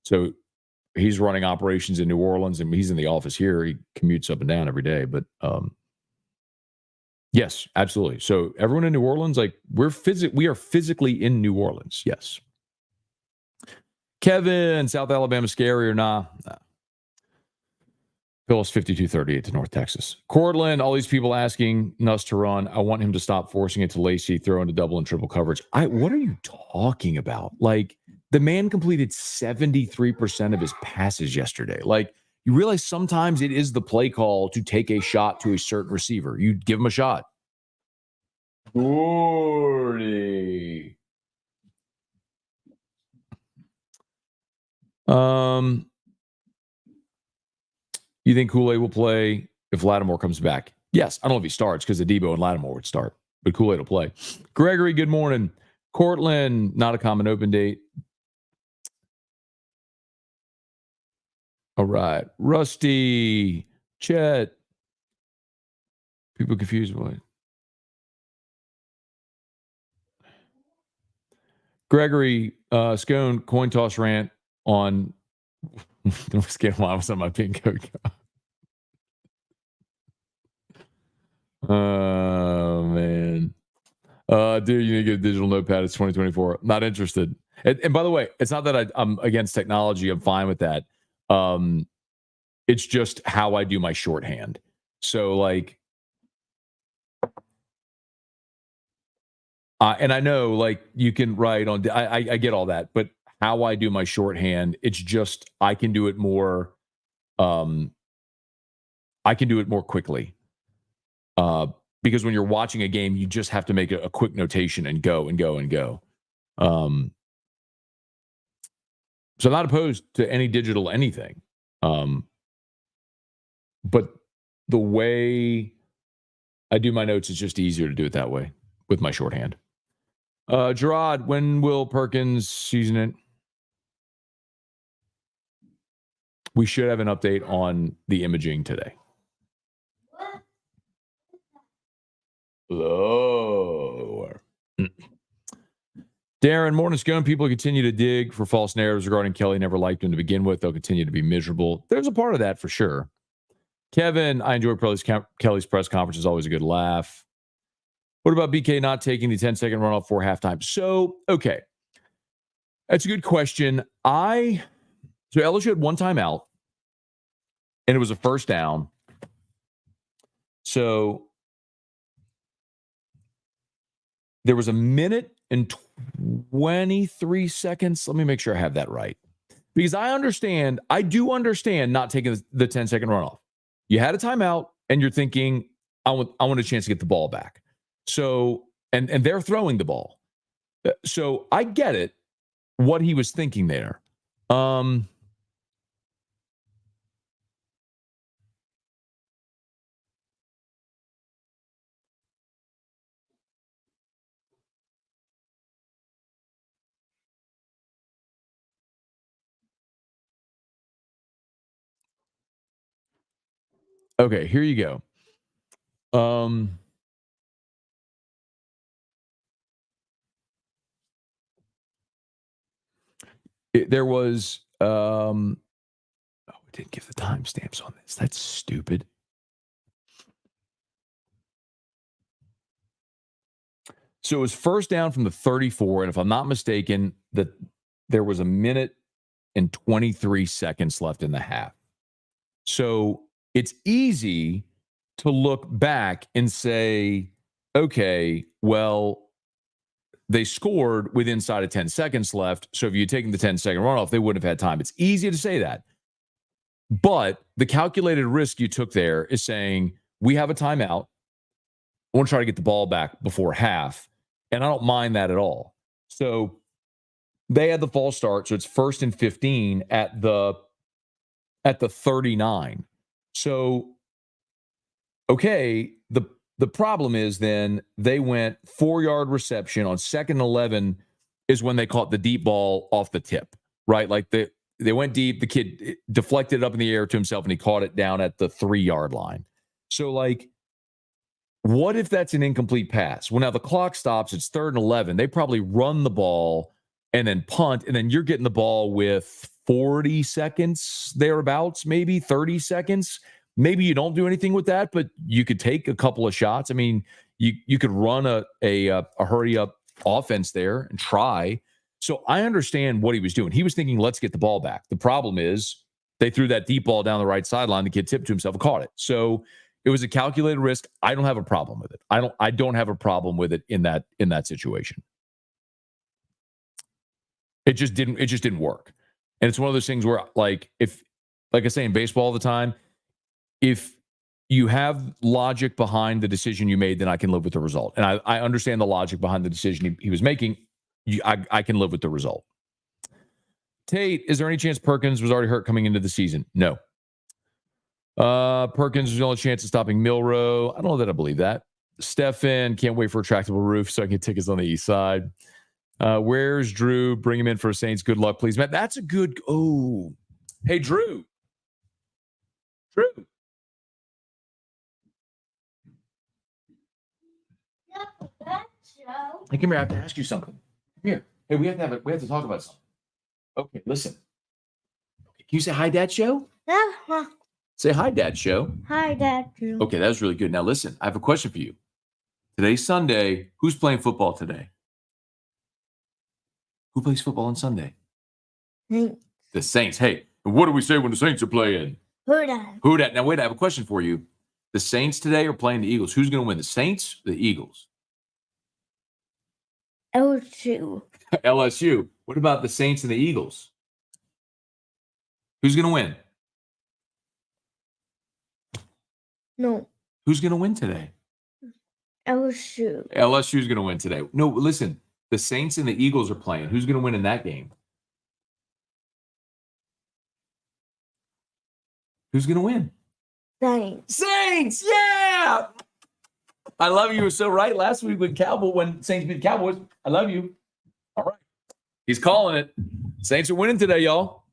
So he's running operations in New Orleans, and he's in the office here. He commutes up and down every day. But yes, absolutely. So everyone in New Orleans, like we are physically in New Orleans. Yes. Kevin, South Alabama scary or nah? Phyllis 52-38 to North Texas. Cortland, all these people asking Nuss to run. I want him to stop forcing it to Lacey, throw into double and triple coverage. What are you talking about? Like, the man completed 73% of his passes yesterday. Like, you realize sometimes it is the play call to take a shot to a certain receiver. You give him a shot. 40. You think Kool-Aid will play if Lattimore comes back? Yes. I don't know if he starts because Adebo and Lattimore would start, but Kool-Aid will play. Gregory, good morning. Cortland, not a common open date. All right. Rusty, Chet. People confused. What? Gregory, Scone, coin toss rant on. What's getting why I was on my pink coat. Oh, man. Dude, you need to get a digital notepad. It's 2024. Not interested. And by the way, it's not that I'm against technology. I'm fine with that. It's just how I do my shorthand. So, like, and I know, like, you can write on, I get all that, but how I do my shorthand, it's just, I can do it more, I can do it more quickly. Because when you're watching a game, you just have to make a quick notation and go and go and go. So I'm not opposed to any digital anything. but the way I do my notes is just easier to do it that way with my shorthand. Gerard, when will Perkins season it? We should have an update on the imaging today. Lower. Darren, morning, Scone. People continue to dig for false narratives regarding Kelly. Never liked him to begin with. They'll continue to be miserable. There's a part of that for sure. Kevin, I enjoy Kelly's press conference. Is always a good laugh. What about BK not taking the 10-second runoff for halftime? So, okay. That's a good question. So LSU had one timeout, and it was a first down. So there was a minute and 23 seconds. Let me make sure I have that right. Because I do understand not taking the 10-second runoff. You had a timeout, and you're thinking, I want a chance to get the ball back. So, and they're throwing the ball. So I get it, what he was thinking there. Okay, here you go. There was we didn't give the timestamps on this. That's stupid. So it was first down from the 34, and if I'm not mistaken, that there was a minute and 23 seconds left in the half. So it's easy to look back and say, okay, well, they scored with inside of 10 seconds left. So if you'd taken the 10-second runoff, they wouldn't have had time. It's easy to say that. But the calculated risk you took there is saying, we have a timeout. I want to try to get the ball back before half. And I don't mind that at all. So they had the false start. So it's 1st and 15 at the 39. So, okay, the problem is then they went 4-yard reception on 2nd and 11 is when they caught the deep ball off the tip, right? Like they went deep. The kid deflected it up in the air to himself, and he caught it down at the 3-yard line. So, like, what if that's an incomplete pass? Well, now the clock stops. It's 3rd and 11. They probably run the ball and then punt, and then you're getting the ball with 40 seconds thereabouts, maybe 30 seconds. Maybe you don't do anything with that, but you could take a couple of shots. I mean, you could run a hurry up offense there and try. So I understand what he was doing. He was thinking, let's get the ball back. The problem is they threw that deep ball down the right sideline. The kid tipped to himself and caught it. So it was a calculated risk. I don't have a problem with it. I don't have a problem with it in that situation. It just didn't work. And it's one of those things where, like I say in baseball all the time, if you have logic behind the decision you made, then I can live with the result. And I understand the logic behind the decision he was making. I can live with the result. Tate, is there any chance Perkins was already hurt coming into the season? No. Perkins was the only chance of stopping Milrow. I don't know that I believe that. Stefan, can't wait for a tractable roof so I can get tickets on the east side. Where's Drew? Bring him in for Saints. Good luck, please, Matt. That's a good. Oh, hey, Drew. Hey, come here. I have to ask you something. Come here. Hey, we have to talk about something. Okay, listen. Can you say hi, Dad Show? Yeah. Say hi, Dad Show. Hi, Dad. Okay, that was really good. Now listen, I have a question for you. Today's Sunday. Who's playing football today? Who plays football on Sunday? Saints. The Saints. Hey, what do we say when the Saints are playing? Who dat? Now wait, I have a question for you. The Saints today are playing the Eagles. Who's going to win, the Saints or the Eagles? LSU. LSU. What about the Saints and the Eagles? Who's going to win? No. Who's going to win today? LSU. LSU is going to win today. No, listen. The Saints and the Eagles are playing. Who's going to win in that game? Who's going to win? Saints, yeah. I love you. You were so right last week when Saints beat the Cowboys. I love you. All right. He's calling it. Saints are winning today, y'all.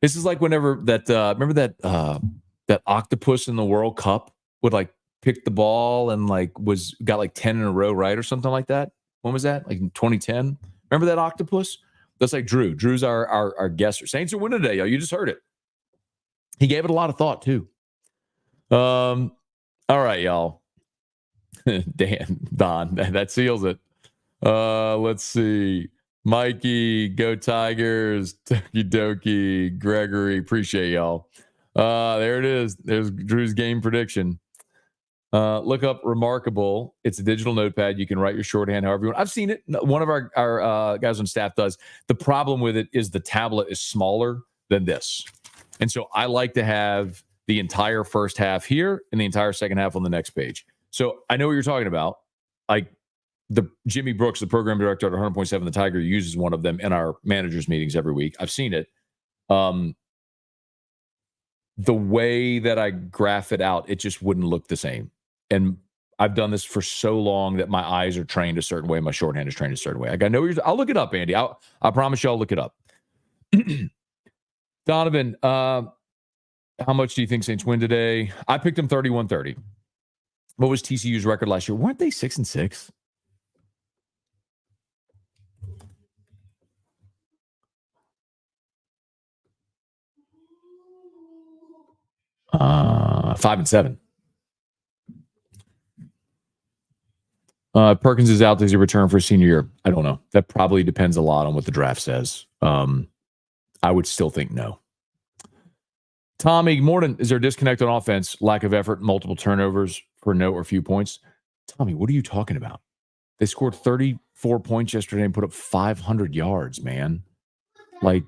This is like whenever that remember that octopus in the World Cup would like pick the ball and like got like 10 in a row, right? Or something like that. When was that? Like in 2010? Remember that octopus? That's like Drew. Drew's our guesser. Saints are winning today, y'all. You just heard it. He gave it a lot of thought too. All right, y'all. Don, that seals it. Let's see. Mikey, go Tigers. Toki Doki, Gregory, appreciate y'all. There it is. There's Drew's game prediction. Look up Remarkable. It's a digital notepad. You can write your shorthand however you want. I've seen it. One of our guys on staff does. The problem with it is the tablet is smaller than this. And so I like to have the entire first half here and the entire second half on the next page. So I know what you're talking about. Like the Jimmy Brooks, the program director at 100.7 The Tiger, uses one of them in our managers meetings every week. I've seen it. The way that I graph it out, it just wouldn't look the same. And I've done this for so long that my eyes are trained a certain way. My shorthand is trained a certain way. Like I know I'll look it up, Andy. I promise you I'll look it up. Donovan, how much do you think Saints win today? I picked them 31-30. What was TCU's record last year? Weren't they 6-6? Uh, 5-7. Perkins is out. Does he return for senior year? I don't know. That probably depends a lot on what the draft says. I would still think no. Tommy, Morton, is there a disconnect on offense? Lack of effort, multiple turnovers for no or few points? Tommy, what are you talking about? They scored 34 points yesterday and put up 500 yards, man. Like,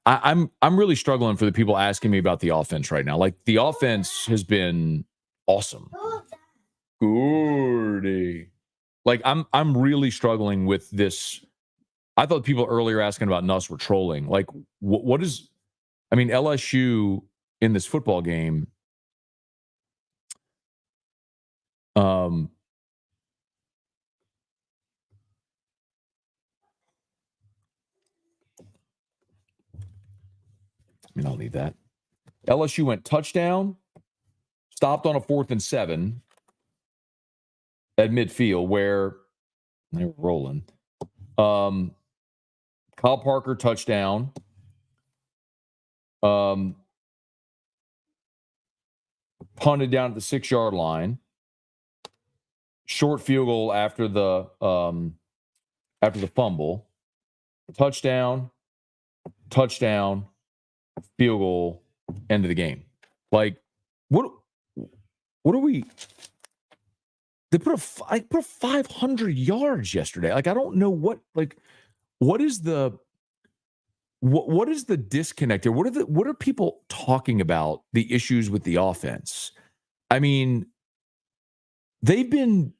I'm really struggling for the people asking me about the offense right now. Like, the offense has been awesome. Gordy. Like, I'm really struggling with this. I thought people earlier asking about Nuss were trolling. Like, what is... I mean, LSU in this football game, I mean, I'll leave that. LSU went touchdown, stopped on a 4th and 7 at midfield where they were rolling. Kyle Parker touchdown. Punted down at the 6-yard line. Short field goal after the fumble. Touchdown, field goal, end of the game. Like, what are we? They put 500 yards yesterday. Like, I don't know what is the disconnect here? What are people talking about the issues with the offense? I mean, LSU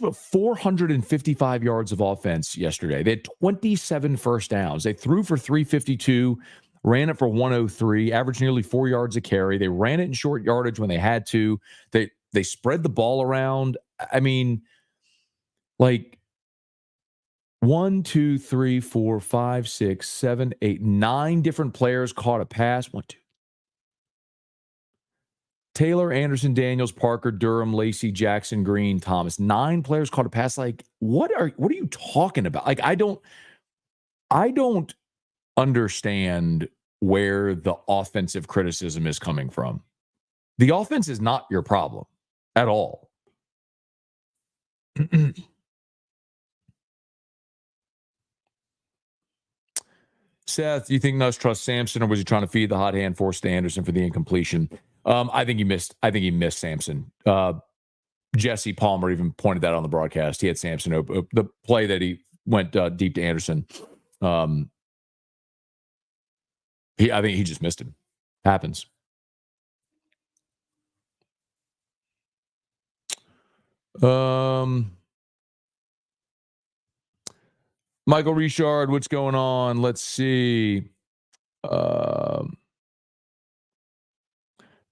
put 455 yards of offense yesterday. They had 27 first downs. They threw for 352, ran it for 103, averaged nearly 4 yards a carry. They ran it in short yardage when they had to. They spread the ball around. I mean, like, 1, 2, 3, 4, 5, 6, 7, 8, 9 different players caught a pass. 1, 2. Taylor, Anderson, Daniels, Parker, Durham, Lacey, Jackson, Green, Thomas. 9 players caught a pass. Like, what are you talking about? Like, I don't understand where the offensive criticism is coming from. The offense is not your problem at all. Seth, do you think Nuss trusts Sampson, or was he trying to feed the hot hand, force to Anderson for the incompletion? I think he missed Sampson. Jesse Palmer even pointed that on the broadcast. He had Sampson the play that he went deep to Anderson. I think he just missed him. Happens. Michael Richard, what's going on? Let's see.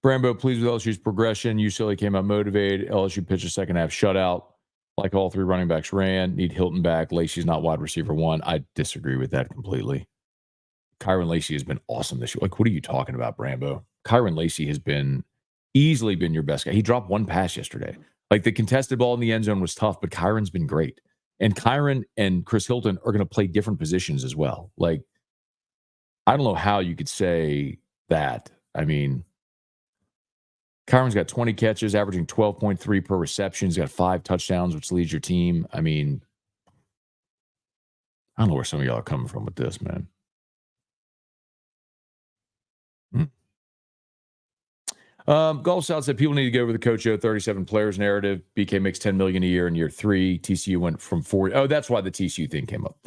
Brambo, pleased with LSU's progression. UCLA came out motivated. LSU pitched a second half shutout. Like all three running backs ran. Need Hilton back. Lacey's not wide receiver one. I disagree with that completely. Kyron Lacey has been awesome this year. Like, what are you talking about, Brambo? Kyron Lacey has easily been your best guy. He dropped one pass yesterday. Like, the contested ball in the end zone was tough, but Kyron's been great. And Kyron and Chris Hilton are going to play different positions as well. Like, I don't know how you could say that. I mean, Kyron's got 20 catches, averaging 12.3 per reception. He's got 5 touchdowns, which leads your team. I mean, I don't know where some of y'all are coming from with this, man. Golf South said people need to get over the Coach O 37 players narrative. BK makes $10 million a year in year 3. TCU went from 40. Oh, that's why the TCU thing came up.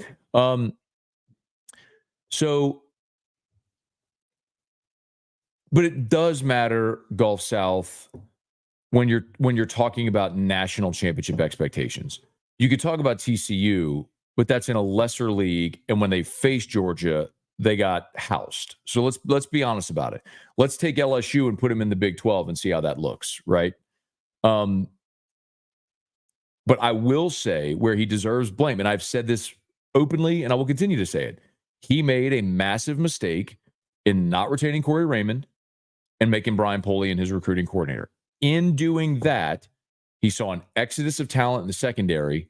But it does matter, Gulf South, when you're talking about national championship expectations. You could talk about TCU, but that's in a lesser league, and when they faced Georgia, they got housed. So let's be honest about it. Let's take LSU and put them in the Big 12 and see how that looks, right? But I will say where he deserves blame, and I've said this openly, and I will continue to say it. He made a massive mistake in not retaining Corey Raymond and making Brian Polian his recruiting coordinator. In doing that, he saw an exodus of talent in the secondary,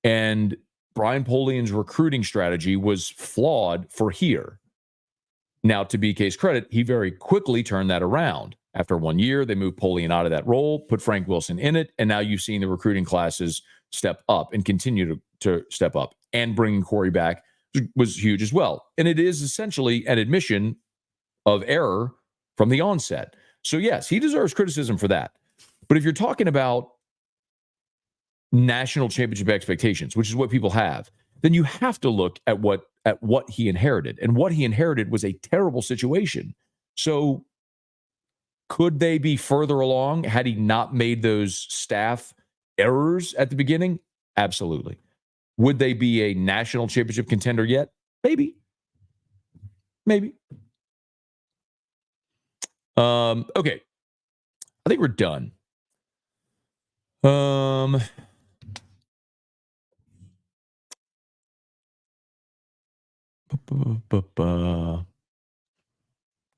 and Brian Polian's recruiting strategy was flawed for here. Now, to BK's credit, he very quickly turned that around. After 1 year, they moved Polian out of that role, put Frank Wilson in it, and now you've seen the recruiting classes step up and continue to step up. And bringing Corey back was huge as well. And it is essentially an admission of error from the onset. So, yes, he deserves criticism for that. But if you're talking about national championship expectations, which is what people have, then you have to look at what he inherited. And what he inherited was a terrible situation. So could they be further along had he not made those staff errors at the beginning? Absolutely. Would they be a national championship contender yet? Maybe. Okay. I think we're done.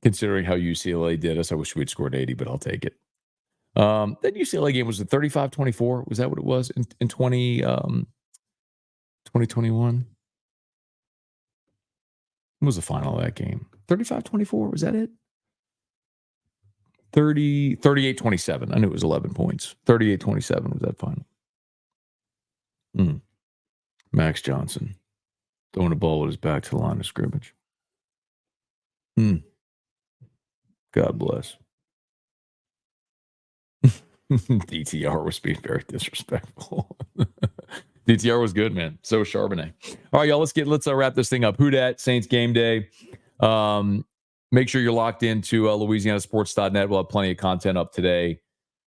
Considering how UCLA did us, I wish we'd scored 80, but I'll take it. That UCLA game was a 35-24. Was that what it was in 2021? What was the final of that game? 35-24, was that it? 38-27. I knew it was 11 points. 38-27 was that final. Max Johnson throwing the ball with his back to the line of scrimmage. God bless. DTR was being very disrespectful. DTR was good, man. So was Charbonnet. All right, y'all, let's wrap this thing up. Who dat? Saints game day. Make sure you're locked into LouisianaSports.net. We'll have plenty of content up today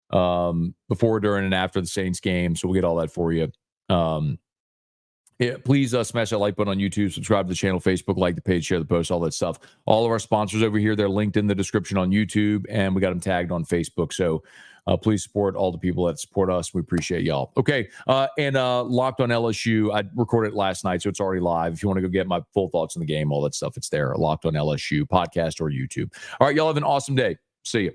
before, during, and after the Saints game. So we'll get all that for you. Please smash that like button on YouTube, subscribe to the channel, Facebook, like the page, share the post, all that stuff. All of our sponsors over here, they're linked in the description on YouTube, and we got them tagged on Facebook. So please support all the people that support us. We appreciate y'all. Okay, and Locked on LSU, I recorded it last night, so it's already live. If you want to go get my full thoughts on the game, all that stuff, it's there. Locked on LSU, podcast or YouTube. All right, y'all have an awesome day. See you.